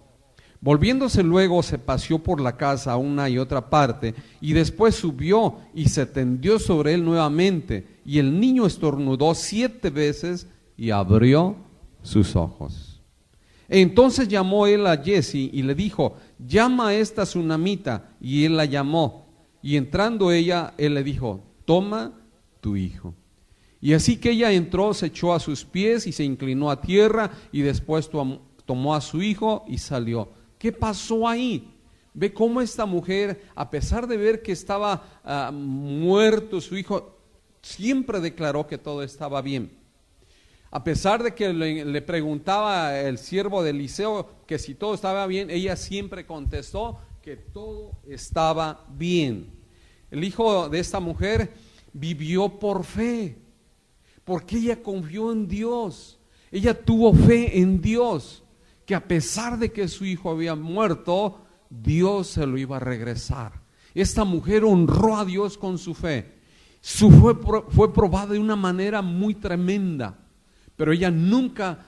Volviéndose luego se paseó por la casa a una y otra parte, y después subió y se tendió sobre él nuevamente, y el niño estornudó 7 veces y abrió sus ojos. Entonces llamó él a Jesse y le dijo, llama a esta tsunamita, y él la llamó, y entrando ella, él le dijo, toma tu hijo. Y así que ella entró, se echó a sus pies y se inclinó a tierra, y después tomó a su hijo y salió. ¿Qué pasó ahí? Ve cómo esta mujer, a pesar de ver que estaba muerto su hijo, siempre declaró que todo estaba bien. A pesar de que le preguntaba el siervo de Eliseo que si todo estaba bien, ella siempre contestó que todo estaba bien. El hijo de esta mujer vivió por fe, porque ella confió en Dios. Ella tuvo fe en Dios, que a pesar de que su hijo había muerto, Dios se lo iba a regresar. Esta mujer honró a Dios con su fe. Su fe fue probada de una manera muy tremenda, pero ella nunca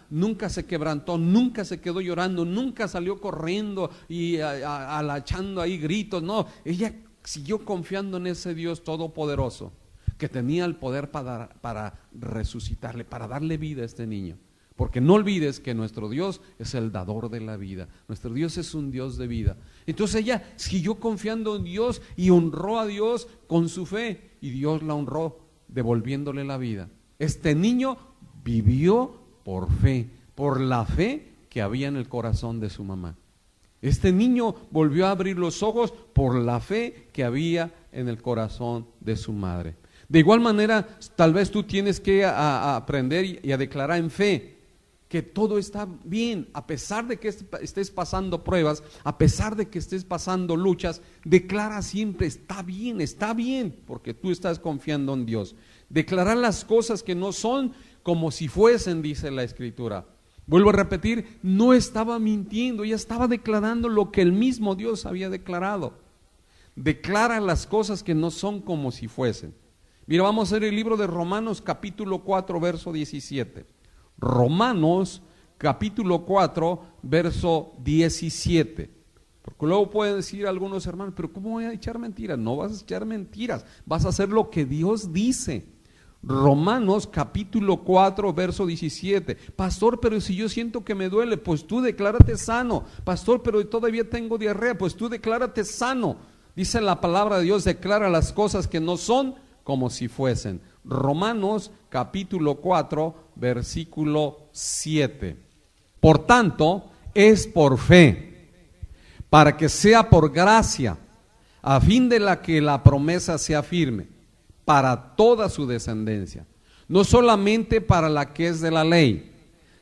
se quebrantó, nunca se quedó llorando, nunca salió corriendo y echando ahí gritos. No, ella siguió confiando en ese Dios todopoderoso, que tenía el poder para resucitarle, para darle vida a este niño. Porque no olvides que nuestro Dios es el dador de la vida. Nuestro Dios es un Dios de vida. Entonces ella siguió confiando en Dios y honró a Dios con su fe. Y Dios la honró devolviéndole la vida. Este niño vivió por fe, por la fe que había en el corazón de su mamá. Este niño volvió a abrir los ojos por la fe que había en el corazón de su madre. De igual manera, tal vez tú tienes que aprender y a declarar en fe que todo está bien, a pesar de que estés pasando pruebas, a pesar de que estés pasando luchas. Declara siempre: está bien, porque tú estás confiando en Dios. Declarar las cosas que no son como si fuesen, dice la Escritura. Vuelvo a repetir, no estaba mintiendo, ella estaba declarando lo que el mismo Dios había declarado. Declara las cosas que no son como si fuesen. Mira, vamos a ver el libro de Romanos capítulo 4, verso 17. Romanos capítulo 4, verso 17. Porque luego pueden decir algunos hermanos: pero ¿cómo voy a echar mentiras? No vas a echar mentiras, vas a hacer lo que Dios dice. Romanos capítulo 4, verso 17. Pastor, pero si yo siento que me duele, pues tú declárate sano. Pastor, pero todavía tengo diarrea, pues tú declárate sano. Dice la palabra de Dios: declara las cosas que no son como si fuesen. Romanos capítulo 4, versículo 7. Por tanto, es por fe, para que sea por gracia, a fin de que la promesa sea firme para toda su descendencia, no solamente para la que es de la ley,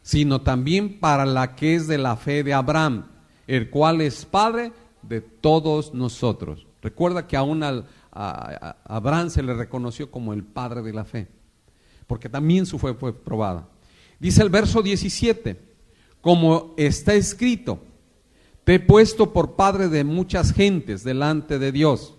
sino también para la que es de la fe de Abraham, el cual es padre de todos nosotros. Recuerda que aún a Abraham se le reconoció como el padre de la fe, porque también su fe fue probada. Dice el verso 17: como está escrito, te he puesto por padre de muchas gentes delante de Dios,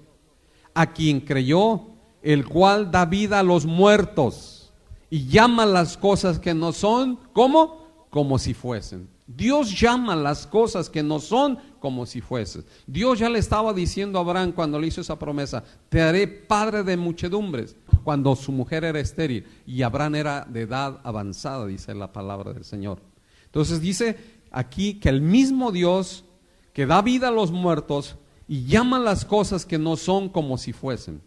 a quien creyó, el cual da vida a los muertos y llama las cosas que no son, ¿cómo? Como si fuesen. Dios llama las cosas que no son como si fuesen. Dios ya le estaba diciendo a Abraham cuando le hizo esa promesa: te haré padre de muchedumbres, cuando su mujer era estéril y Abraham era de edad avanzada, dice la palabra del Señor. Entonces dice aquí que el mismo Dios que da vida a los muertos y llama las cosas que no son como si fuesen.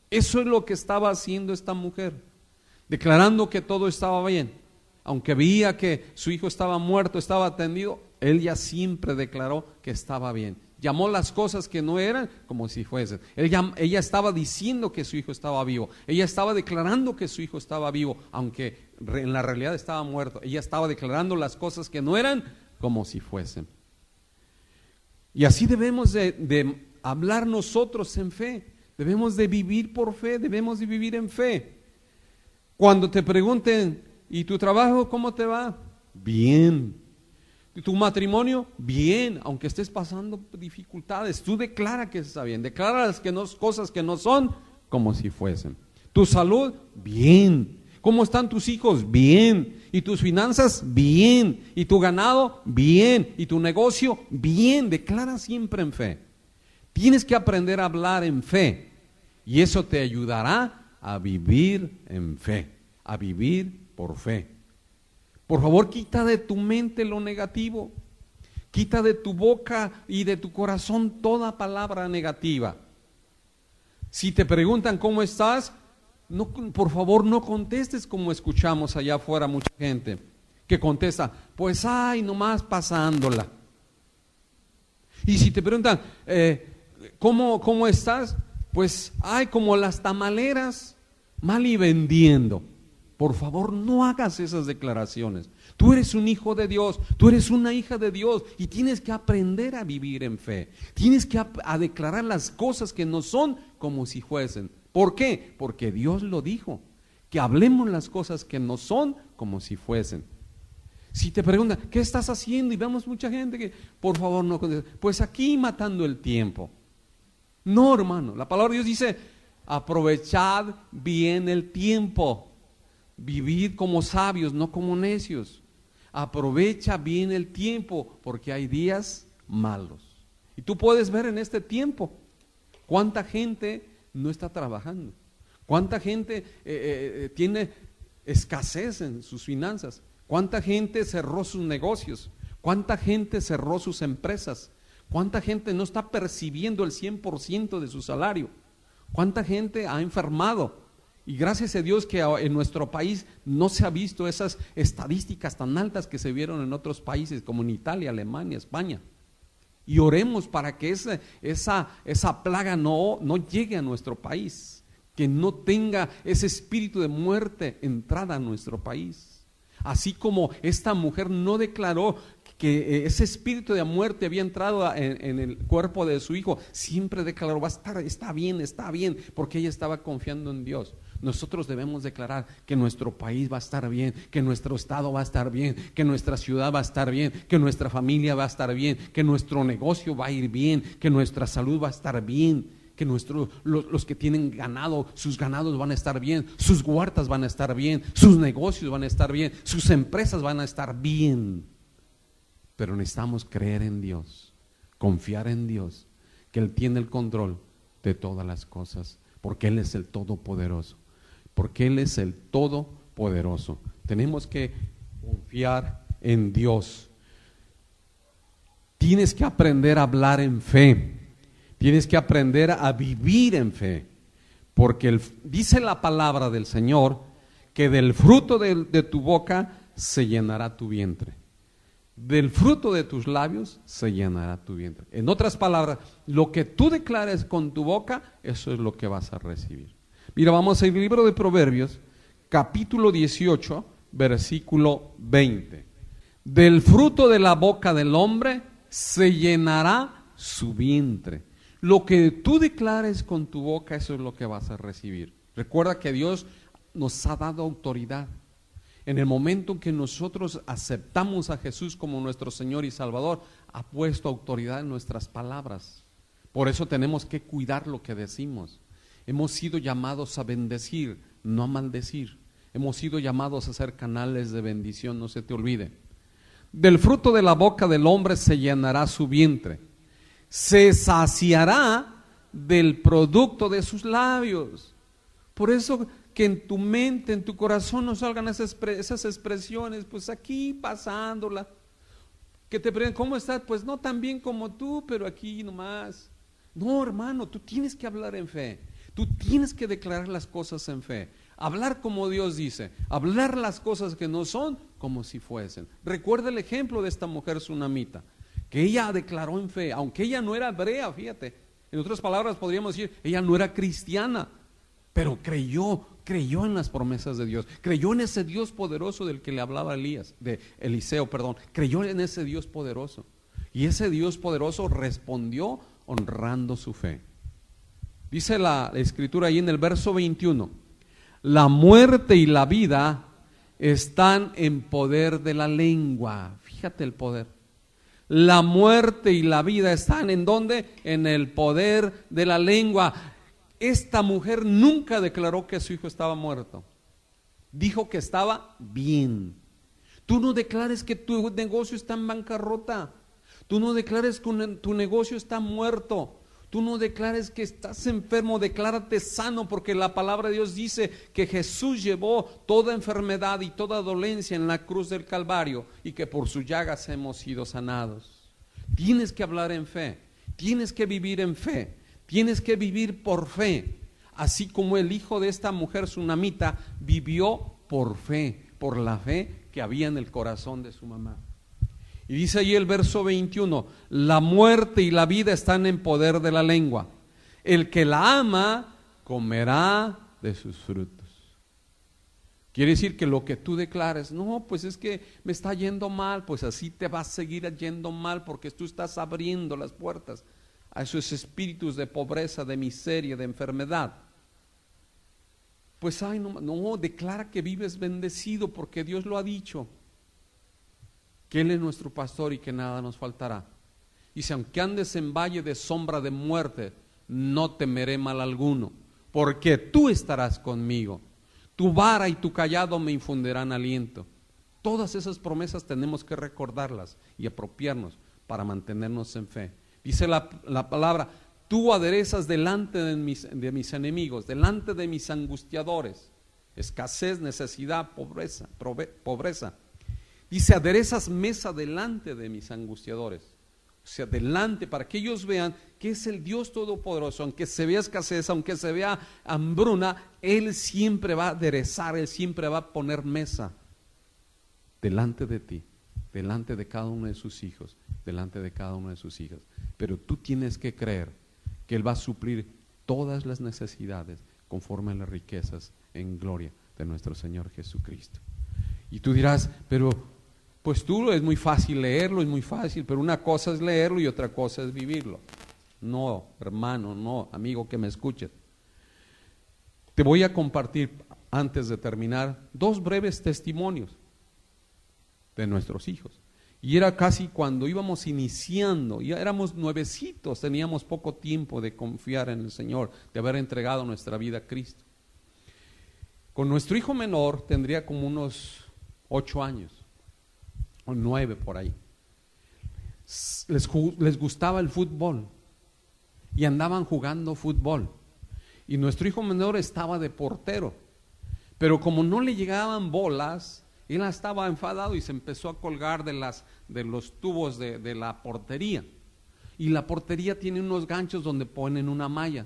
Eso es lo que estaba haciendo esta mujer, declarando que todo estaba bien. Aunque veía que su hijo estaba muerto, estaba tendido, ella siempre declaró que estaba bien. Llamó las cosas que no eran como si fuesen. Ella estaba diciendo que su hijo estaba vivo. Ella estaba declarando que su hijo estaba vivo, aunque en la realidad estaba muerto. Ella estaba declarando las cosas que no eran como si fuesen. Y así debemos de hablar nosotros en fe. Debemos de vivir por fe, debemos de vivir en fe. Cuando te pregunten: ¿y tu trabajo cómo te va? Bien. ¿Y tu matrimonio? Bien, aunque estés pasando dificultades, tú declara que está bien, declara las cosas que no son como si fuesen. ¿Tu salud? Bien. ¿Cómo están tus hijos? Bien. ¿Y tus finanzas? Bien. ¿Y tu ganado? Bien. ¿Y tu negocio? Bien. Declara siempre en fe. Tienes que aprender a hablar en fe, y eso te ayudará a vivir en fe, a vivir por fe. Por favor, quita de tu mente lo negativo, quita de tu boca y de tu corazón toda palabra negativa. Si te preguntan cómo estás, no, por favor no contestes como escuchamos allá afuera mucha gente que contesta: pues ay, nomás pasándola. Y si te preguntan ¿cómo estás? Pues ay, como las tamaleras, mal y vendiendo. Por favor, no hagas esas declaraciones. Tú eres un hijo de Dios, tú eres una hija de Dios, y tienes que aprender a vivir en fe. Tienes que a declarar las cosas que no son como si fuesen, ¿Por qué? Porque Dios lo dijo, que hablemos las cosas que no son como si fuesen. Si te preguntan, ¿qué estás haciendo? Y vemos mucha gente que, por favor, no contesta. Pues aquí matando el tiempo. No, hermano, la palabra de Dios dice, aprovechad bien el tiempo. Vivid como sabios, no como necios. Aprovecha bien el tiempo, porque hay días malos. Y tú puedes ver en este tiempo cuánta gente no está trabajando, cuánta gente tiene escasez en sus finanzas, cuánta gente cerró sus negocios, cuánta gente cerró sus empresas, cuánta gente no está percibiendo el 100% de su salario, cuánta gente ha enfermado. Y gracias a Dios que en nuestro país no se ha visto esas estadísticas tan altas que se vieron en otros países como en Italia, Alemania, España. Y oremos para que esa plaga no llegue a nuestro país, que no tenga ese espíritu de muerte entrada a nuestro país. Así como esta mujer no declaró que ese espíritu de muerte había entrado en el cuerpo de su hijo, siempre declaró, está bien, porque ella estaba confiando en Dios. Nosotros debemos declarar que nuestro país va a estar bien, que nuestro estado va a estar bien, que nuestra ciudad va a estar bien, que nuestra familia va a estar bien, que nuestro negocio va a ir bien, que nuestra salud va a estar bien, que los que tienen ganado, sus ganados van a estar bien, sus huertas van a estar bien, sus negocios van a estar bien, sus empresas van a estar bien. Pero necesitamos creer en Dios, confiar en Dios, que Él tiene el control de todas las cosas, porque Él es el Todopoderoso. Porque Él es el Todopoderoso. Tenemos que confiar en Dios. Tienes que aprender a hablar en fe. Tienes que aprender a vivir en fe. Porque dice la palabra del Señor que del fruto de tu boca se llenará tu vientre. Del fruto de tus labios se llenará tu vientre. En otras palabras, lo que tú declares con tu boca, eso es lo que vas a recibir. Mira, vamos al libro de Proverbios, capítulo 18, versículo 20. Del fruto de la boca del hombre se llenará su vientre. Lo que tú declares con tu boca, eso es lo que vas a recibir. Recuerda que Dios nos ha dado autoridad. En el momento en que nosotros aceptamos a Jesús como nuestro Señor y Salvador, ha puesto autoridad en nuestras palabras. Por eso tenemos que cuidar lo que decimos. Hemos sido llamados a bendecir, no a maldecir. Hemos sido llamados a ser canales de bendición, no se te olvide. Del fruto de la boca del hombre se llenará su vientre. Se saciará del producto de sus labios. Por eso que en tu mente, en tu corazón no salgan esas expresiones, pues aquí pasándola. Que te pregunten, ¿cómo estás? Pues no tan bien como tú, pero aquí nomás. No, hermano, tú tienes que hablar en fe. Tú tienes que declarar las cosas en fe. Hablar como Dios dice. Hablar las cosas que no son como si fuesen. Recuerda el ejemplo de esta mujer sunamita, que ella declaró en fe, aunque ella no era hebrea, fíjate. En otras palabras podríamos decir, ella no era cristiana, pero creyó en las promesas de Dios, creyó en ese Dios poderoso del que le hablaba Eliseo, creyó en ese Dios poderoso. Y ese Dios poderoso respondió honrando su fe. Dice la escritura ahí en el verso 21, la muerte y la vida están en poder de la lengua. Fíjate el poder. La muerte y la vida están ¿en dónde? En el poder de la lengua. Esta mujer nunca declaró que su hijo estaba muerto. Dijo que estaba bien. Tú no declares que tu negocio está en bancarrota. Tú no declares que tu negocio está muerto. Tú no declares que estás enfermo, declárate sano, porque la palabra de Dios dice que Jesús llevó toda enfermedad y toda dolencia en la cruz del Calvario y que por sus llagas hemos sido sanados. Tienes que hablar en fe, tienes que vivir en fe, tienes que vivir por fe, así como el hijo de esta mujer sunamita vivió por fe, por la fe que había en el corazón de su mamá. Y dice ahí el verso 21, la muerte y la vida están en poder de la lengua. El que la ama comerá de sus frutos. Quiere decir que lo que tú declares, no, pues es que me está yendo mal, pues así te va a seguir yendo mal porque tú estás abriendo las puertas a esos espíritus de pobreza, de miseria, de enfermedad. pues ay, no, declara que vives bendecido porque Dios lo ha dicho, que Él es nuestro pastor y que nada nos faltará. Dice, aunque andes en valle de sombra de muerte, no temeré mal alguno, porque tú estarás conmigo. Tu vara y tu cayado me infundirán aliento. Todas esas promesas tenemos que recordarlas y apropiarnos para mantenernos en fe. Dice la palabra, tú aderezas delante de mis enemigos, delante de mis angustiadores, escasez, necesidad, pobreza. Dice, aderezas mesa delante de mis angustiadores. O sea, delante, para que ellos vean que es el Dios Todopoderoso. Aunque se vea escasez, aunque se vea hambruna, Él siempre va a aderezar, Él siempre va a poner mesa delante de ti, delante de cada uno de sus hijos, delante de cada una de sus hijas. Pero tú tienes que creer que Él va a suplir todas las necesidades conforme a las riquezas en gloria de nuestro Señor Jesucristo. Y tú dirás, pero pues tú es muy fácil leerlo, es muy fácil, pero una cosa es leerlo y otra cosa es vivirlo. No, hermano, no, amigo que me escuches. Te voy a compartir, antes de terminar, 2 breves testimonios de nuestros hijos. Y era casi cuando íbamos iniciando, ya éramos nuevecitos, teníamos poco tiempo de confiar en el Señor, de haber entregado nuestra vida a Cristo. Con nuestro hijo menor tendría como unos 8 años. O 9 por ahí. Les gustaba el fútbol y andaban jugando fútbol. Y nuestro hijo menor estaba de portero, pero como no le llegaban bolas, él estaba enfadado y se empezó a colgar de los tubos de la portería. Y la portería tiene unos ganchos donde ponen una malla.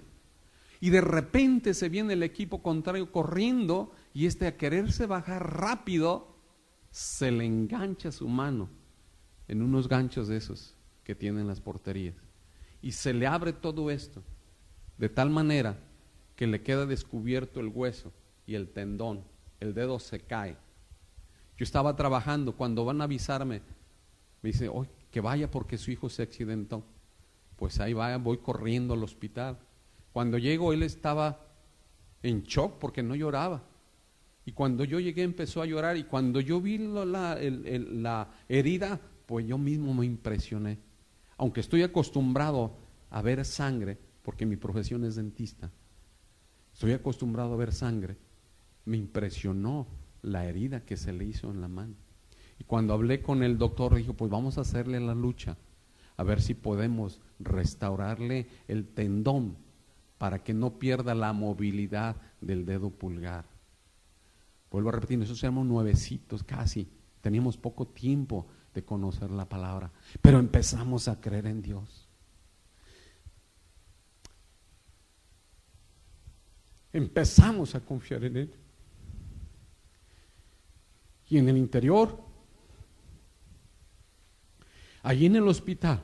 Y de repente se viene el equipo contrario corriendo y a quererse bajar rápido, se le engancha su mano en unos ganchos de esos que tienen las porterías y se le abre todo esto de tal manera que le queda descubierto el hueso y el tendón, el dedo se cae. Yo estaba trabajando, cuando van a avisarme me dice, oye, que vaya porque su hijo se accidentó. Pues ahí voy corriendo al hospital. Cuando llego él estaba en shock porque no lloraba. Y cuando yo llegué empezó a llorar y cuando yo vi la herida, pues yo mismo me impresioné. Aunque estoy acostumbrado a ver sangre, porque mi profesión es dentista, estoy acostumbrado a ver sangre, me impresionó la herida que se le hizo en la mano. Y cuando hablé con el doctor, dijo, pues vamos a hacerle la lucha, a ver si podemos restaurarle el tendón para que no pierda la movilidad del dedo pulgar. Vuelvo a repetir, nosotros éramos nuevecitos casi, teníamos poco tiempo de conocer la palabra, pero empezamos a creer en Dios. Empezamos a confiar en Él. Y en el interior, allí en el hospital,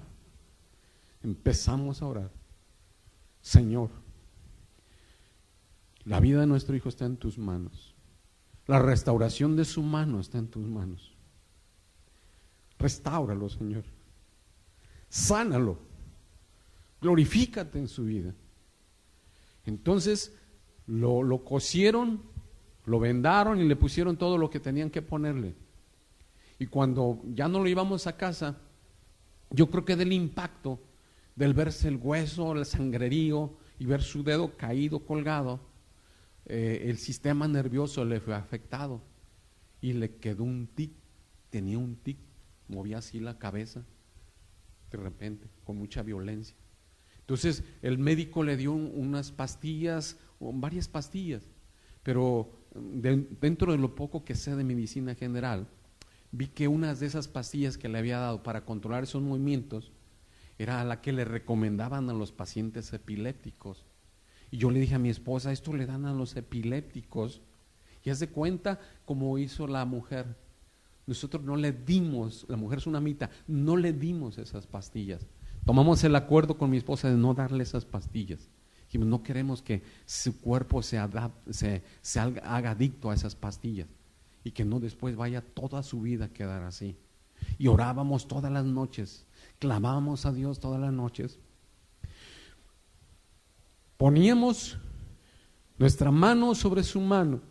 empezamos a orar. Señor, la vida de nuestro hijo está en tus manos. La restauración de su mano está en tus manos. Restáuralo, Señor. Sánalo. Glorifícate en su vida. Entonces lo cosieron, lo vendaron y le pusieron todo lo que tenían que ponerle. Y cuando ya no lo íbamos a casa, yo creo que del impacto del verse el hueso, el sangrerío y ver su dedo caído, colgado, el sistema nervioso le fue afectado y le quedó un tic, tenía un tic, movía así la cabeza de repente, con mucha violencia. Entonces el médico le dio unas pastillas, varias pastillas, pero dentro de lo poco que sé de medicina general, vi que una de esas pastillas que le había dado para controlar esos movimientos era la que le recomendaban a los pacientes epilépticos. Y yo le dije a mi esposa, esto le dan a los epilépticos. Y haz de cuenta como hizo la mujer. Nosotros no le dimos, la mujer sunamita, no le dimos esas pastillas. Tomamos el acuerdo con mi esposa de no darle esas pastillas. Dijimos, no queremos que su cuerpo se haga adicto a esas pastillas y que no después vaya toda su vida a quedar así. Y orábamos todas las noches, clamábamos a Dios todas las noches. Poníamos nuestra mano sobre su mano,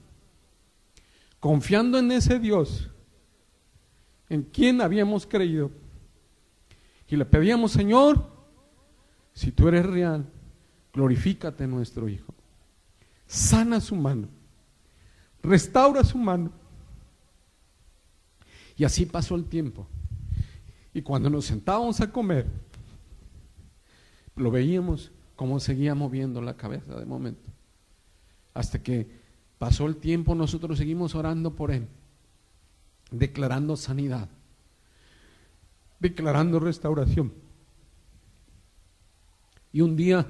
confiando en ese Dios en quien habíamos creído. Y le pedíamos: Señor, si tú eres real, glorifícate en nuestro hijo. Sana su mano, restaura su mano. Y así pasó el tiempo. Y cuando nos sentábamos a comer, lo veíamos cómo seguía moviendo la cabeza de momento. Hasta que pasó el tiempo, nosotros seguimos orando por él, declarando sanidad, declarando restauración. Y un día,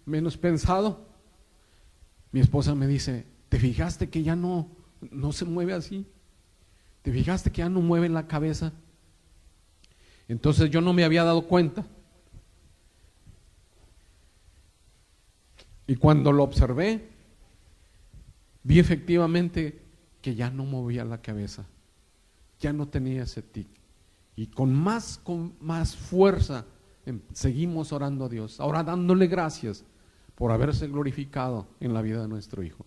menos pensado, mi esposa me dice: ¿te fijaste que ya no se mueve así? ¿Te fijaste que ya no mueve la cabeza? Entonces yo no me había dado cuenta. Y cuando lo observé, vi efectivamente que ya no movía la cabeza, ya no tenía ese tic. Y con más fuerza seguimos orando a Dios, ahora dándole gracias por haberse glorificado en la vida de nuestro hijo.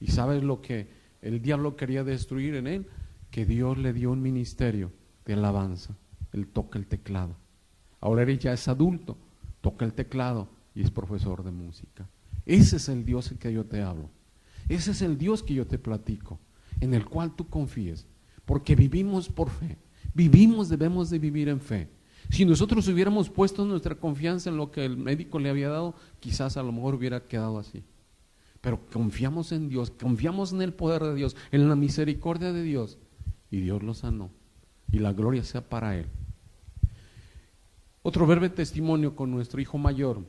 ¿Y sabes lo que el diablo quería destruir en él? Que Dios le dio un ministerio de alabanza. Él toca el teclado. Ahora él ya es adulto, toca el teclado y es profesor de música. Ese es el Dios en que yo te hablo. Ese es el Dios que yo te platico, en el cual tú confíes, porque vivimos por fe. Debemos de vivir en fe. Si nosotros hubiéramos puesto nuestra confianza en lo que el médico le había dado, quizás a lo mejor hubiera quedado así. Pero confiamos en Dios, confiamos en el poder de Dios, en la misericordia de Dios, y Dios lo sanó, y la gloria sea para Él. Otro breve testimonio con nuestro hijo mayor.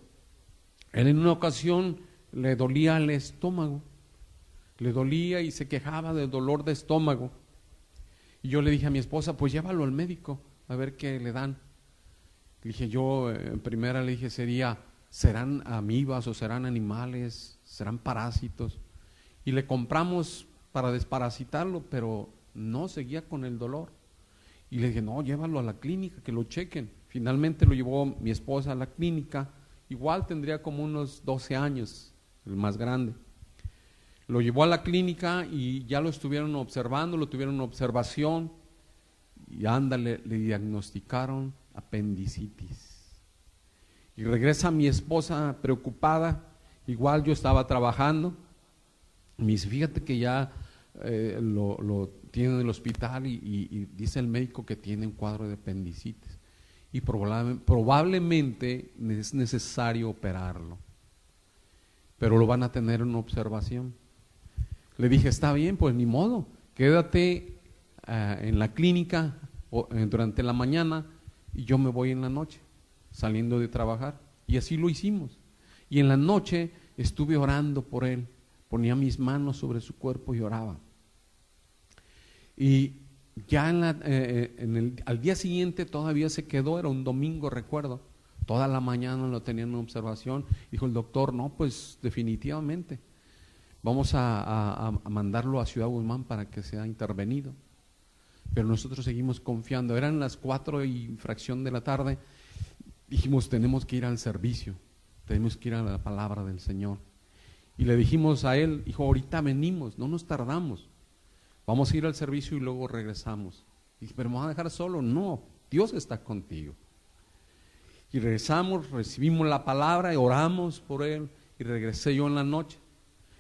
Él en una ocasión le dolía el estómago, le dolía y se quejaba del dolor de estómago. Y yo le dije a mi esposa: pues llévalo al médico a ver qué le dan. Le dije yo, en primera le dije: ¿serán amibas o serán animales? ¿Serán parásitos? Y le compramos para desparasitarlo, pero no seguía con el dolor. Y le dije: no, llévalo a la clínica, que lo chequen. Finalmente lo llevó mi esposa a la clínica. Igual tendría como unos 12 años, el más grande. Lo llevó a la clínica y ya lo estuvieron observando, lo tuvieron en observación y le diagnosticaron apendicitis. Y regresa mi esposa preocupada, igual yo estaba trabajando. Me dice: fíjate que ya lo tienen en el hospital y dice el médico que tiene un cuadro de apendicitis y probablemente es necesario operarlo, pero lo van a tener en observación. Le dije: está bien, pues ni modo, quédate en la clínica durante la mañana y yo me voy en la noche, saliendo de trabajar. Y así lo hicimos. Y en la noche estuve orando por él, ponía mis manos sobre su cuerpo y oraba. Y ya al día siguiente todavía se quedó, era un domingo, recuerdo, toda la mañana lo tenían en observación. Dijo el doctor: no, pues definitivamente vamos a mandarlo a Ciudad Guzmán para que sea intervenido. Pero nosotros seguimos confiando. Eran las 4:00 de la tarde. Dijimos: tenemos que ir al servicio, tenemos que ir a la palabra del Señor. Y le dijimos a él: hijo, ahorita venimos, no nos tardamos, vamos a ir al servicio y luego regresamos. Y dije: pero me vas a dejar solo. No, Dios está contigo. Y regresamos, recibimos la palabra y oramos por él. Y regresé yo en la noche.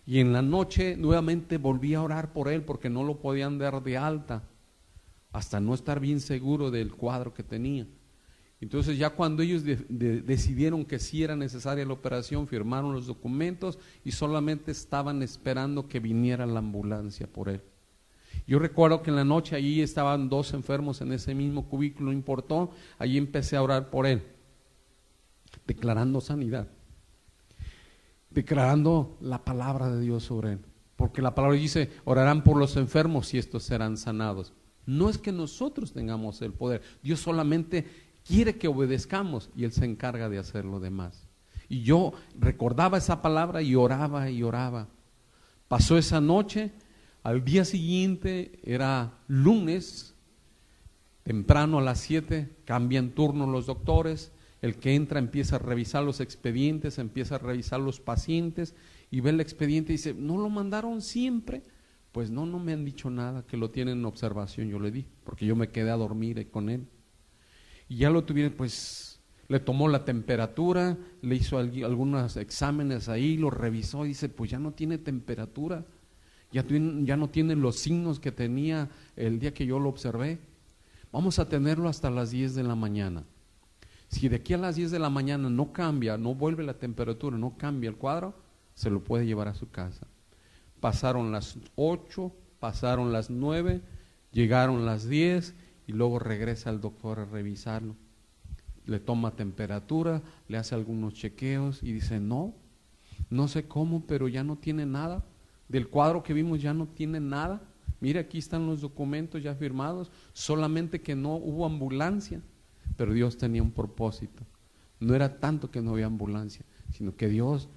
Y en la noche nuevamente volví a orar por él, porque no lo podían dar de alta hasta no estar bien seguro del cuadro que tenía. Entonces ya cuando ellos decidieron que sí era necesaria la operación, firmaron los documentos y solamente estaban esperando que viniera la ambulancia por él. Yo recuerdo que en la noche allí estaban 2 enfermos en ese mismo cubículo, no importó, allí empecé a orar por él, declarando sanidad, declarando la palabra de Dios sobre él, porque la palabra dice: orarán por los enfermos y estos serán sanados. No es que nosotros tengamos el poder, Dios solamente quiere que obedezcamos y Él se encarga de hacer lo demás. Y yo recordaba esa palabra y oraba y oraba. Pasó esa noche, al día siguiente era lunes, temprano a las 7, cambian turno los doctores El que entra empieza a revisar los expedientes, empieza a revisar los pacientes y ve el expediente y dice, ¿no lo mandaron siempre? Pues no me han dicho nada, que lo tienen en observación, yo le di, porque yo me quedé a dormir con él. Y ya lo tuvieron, pues le tomó la temperatura, le hizo algunos exámenes ahí, lo revisó y dice, pues ya no tiene temperatura, ya no tiene los signos que tenía el día que yo lo observé. Vamos a tenerlo hasta las 10 de la mañana. Si de aquí a las 10 de la mañana no cambia, no vuelve la temperatura, no cambia el cuadro, se lo puede llevar a su casa. Pasaron las 8, pasaron las 9, llegaron las 10 y luego regresa el doctor a revisarlo. Le toma temperatura, le hace algunos chequeos y dice, no sé cómo, pero ya no tiene nada. Del cuadro que vimos ya no tiene nada. Mire, aquí están los documentos ya firmados, solamente que no hubo ambulancia. Pero Dios tenía un propósito. No era tanto que no había ambulancia, sino que Dios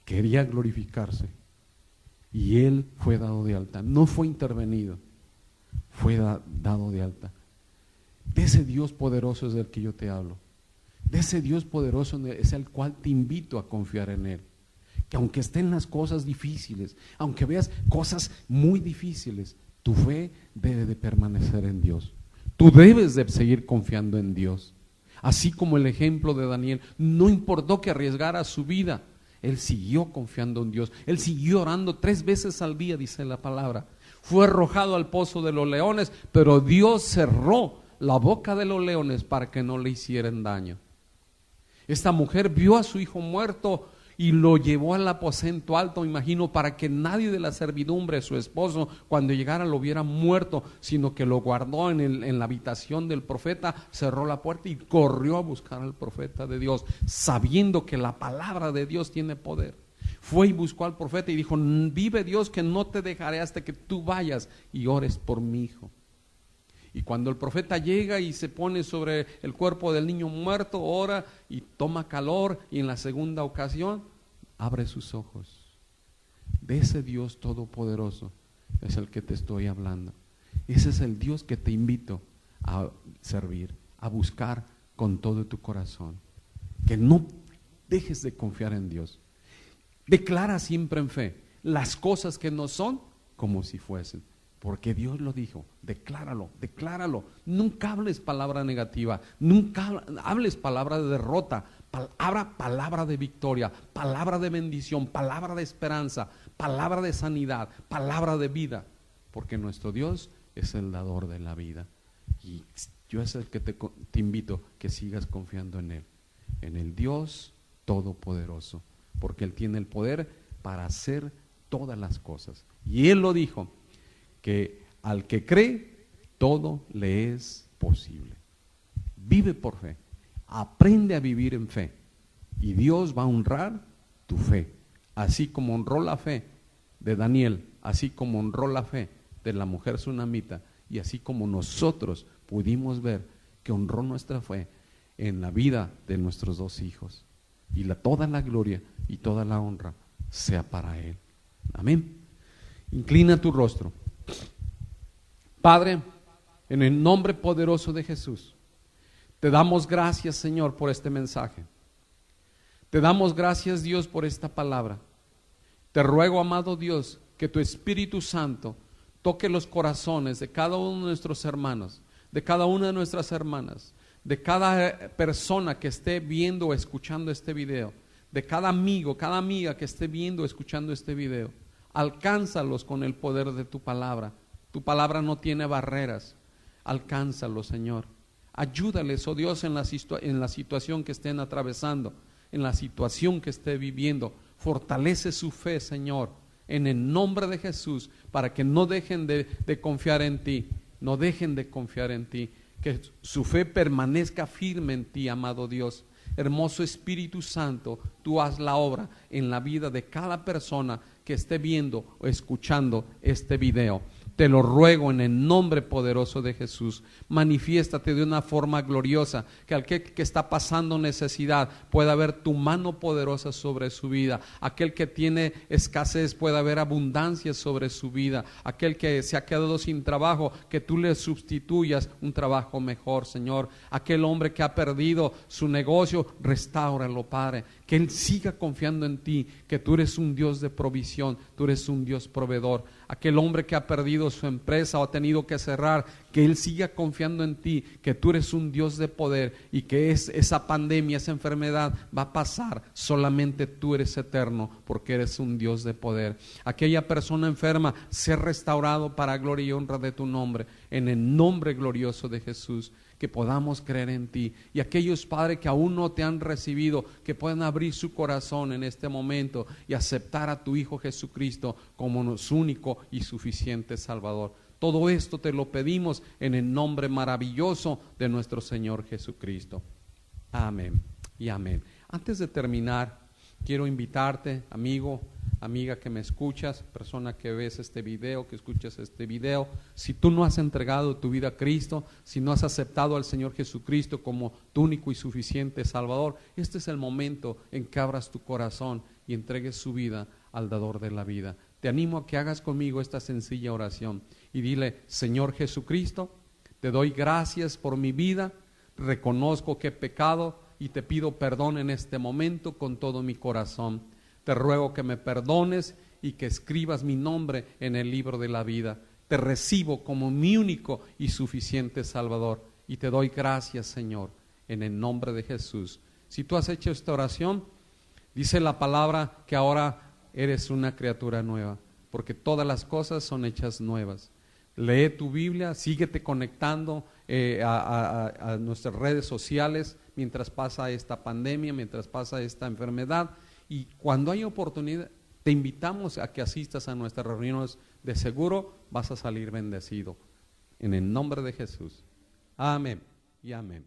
quería glorificarse. Y Él fue dado de alta, no fue intervenido, fue dado de alta. De ese Dios poderoso es del que yo te hablo. De ese Dios poderoso es el cual te invito a confiar en Él. Que aunque estén las cosas difíciles, aunque veas cosas muy difíciles, tu fe debe de permanecer en Dios. Tú debes de seguir confiando en Dios. Así como el ejemplo de Daniel, no importó que arriesgara su vida, él siguió confiando en Dios. Él siguió orando 3 veces al día, dice la palabra. Fue arrojado al pozo de los leones, pero Dios cerró la boca de los leones para que no le hicieran daño. Esta mujer vio a su hijo muerto y lo llevó al aposento alto, imagino, para que nadie de la servidumbre, su esposo, cuando llegara lo viera muerto, sino que lo guardó en la habitación del profeta, cerró la puerta y corrió a buscar al profeta de Dios, sabiendo que la palabra de Dios tiene poder. Fue y buscó al profeta y dijo, vive Dios que no te dejaré hasta que tú vayas y ores por mi hijo. Y cuando el profeta llega y se pone sobre el cuerpo del niño muerto, ora y toma calor, y en la segunda ocasión abre sus ojos. De ese Dios todopoderoso es el que te estoy hablando. Ese es el Dios que te invito a servir, a buscar con todo tu corazón. Que no dejes de confiar en Dios. Declara siempre en fe las cosas que no son como si fuesen. Porque Dios lo dijo, decláralo. Nunca hables palabra negativa, nunca hables palabra de derrota, habla palabra de victoria, palabra de bendición, palabra de esperanza, palabra de sanidad, palabra de vida. Porque nuestro Dios es el dador de la vida. Y yo es el que te invito que sigas confiando en Él, en el Dios todopoderoso. Porque Él tiene el poder para hacer todas las cosas. Y Él lo dijo, que al que cree, todo le es posible. Vive por fe, aprende a vivir en fe, y Dios va a honrar tu fe, así como honró la fe de Daniel, así como honró la fe de la mujer sunamita, y así como nosotros pudimos ver que honró nuestra fe en la vida de nuestros 2 hijos. Y toda la gloria y toda la honra sea para Él. Amén. Inclina tu rostro. Padre, en el nombre poderoso de Jesús, te damos gracias, Señor, por este mensaje. Te damos gracias, Dios, por esta palabra. Te ruego, amado Dios, que tu Espíritu Santo toque los corazones de cada uno de nuestros hermanos, de cada una de nuestras hermanas, de cada persona que esté viendo o escuchando este video, de cada amigo, cada amiga que esté viendo o escuchando este video. Alcánzalos con el poder de tu palabra. Tu palabra no tiene barreras. Alcánzalos, Señor. Ayúdales, oh Dios, en la situación que estén atravesando, en la situación que esté viviendo. Fortalece su fe, Señor, en el nombre de Jesús, para que no dejen de confiar en ti. No dejen de confiar en ti. Que su fe permanezca firme en ti, amado Dios. Hermoso Espíritu Santo, tú haz la obra en la vida de cada persona que esté viendo o escuchando este video. Te lo ruego en el nombre poderoso de Jesús. Manifiéstate de una forma gloriosa, que aquel que está pasando necesidad pueda ver tu mano poderosa sobre su vida. Aquel que tiene escasez pueda ver abundancia sobre su vida. Aquel que se ha quedado sin trabajo, que tú le sustituyas un trabajo mejor, Señor. Aquel hombre que ha perdido su negocio, restáuralo, Padre. Que él siga confiando en ti, que tú eres un Dios de provisión, tú eres un Dios proveedor. Aquel hombre que ha perdido su empresa o ha tenido que cerrar, que él siga confiando en ti, que tú eres un Dios de poder y que esa pandemia, esa enfermedad va a pasar. Solamente tú eres eterno porque eres un Dios de poder. Aquella persona enferma, sea restaurado para gloria y honra de tu nombre, en el nombre glorioso de Jesús. Que podamos creer en ti. Y aquellos, Padre, que aún no te han recibido, que puedan abrir su corazón en este momento y aceptar a tu Hijo Jesucristo como su único y suficiente Salvador. Todo esto te lo pedimos en el nombre maravilloso de nuestro Señor Jesucristo. Amén y amén. Antes de terminar, quiero invitarte, amigo, amiga que me escuchas, persona que ves este video, que escuchas este video, si tú no has entregado tu vida a Cristo, si no has aceptado al Señor Jesucristo como tu único y suficiente Salvador, este es el momento en que abras tu corazón y entregues su vida al dador de la vida. Te animo a que hagas conmigo esta sencilla oración y dile: Señor Jesucristo, te doy gracias por mi vida, reconozco que he pecado y te pido perdón en este momento con todo mi corazón. Te ruego que me perdones y que escribas mi nombre en el libro de la vida. Te recibo como mi único y suficiente Salvador y te doy gracias, Señor, en el nombre de Jesús. Si tú has hecho esta oración, dice la palabra que ahora eres una criatura nueva, porque todas las cosas son hechas nuevas. Lee tu Biblia, síguete conectando a nuestras redes sociales mientras pasa esta pandemia, mientras pasa esta enfermedad. Y cuando hay oportunidad, te invitamos a que asistas a nuestras reuniones. De seguro vas a salir bendecido. En el nombre de Jesús. Amén y amén.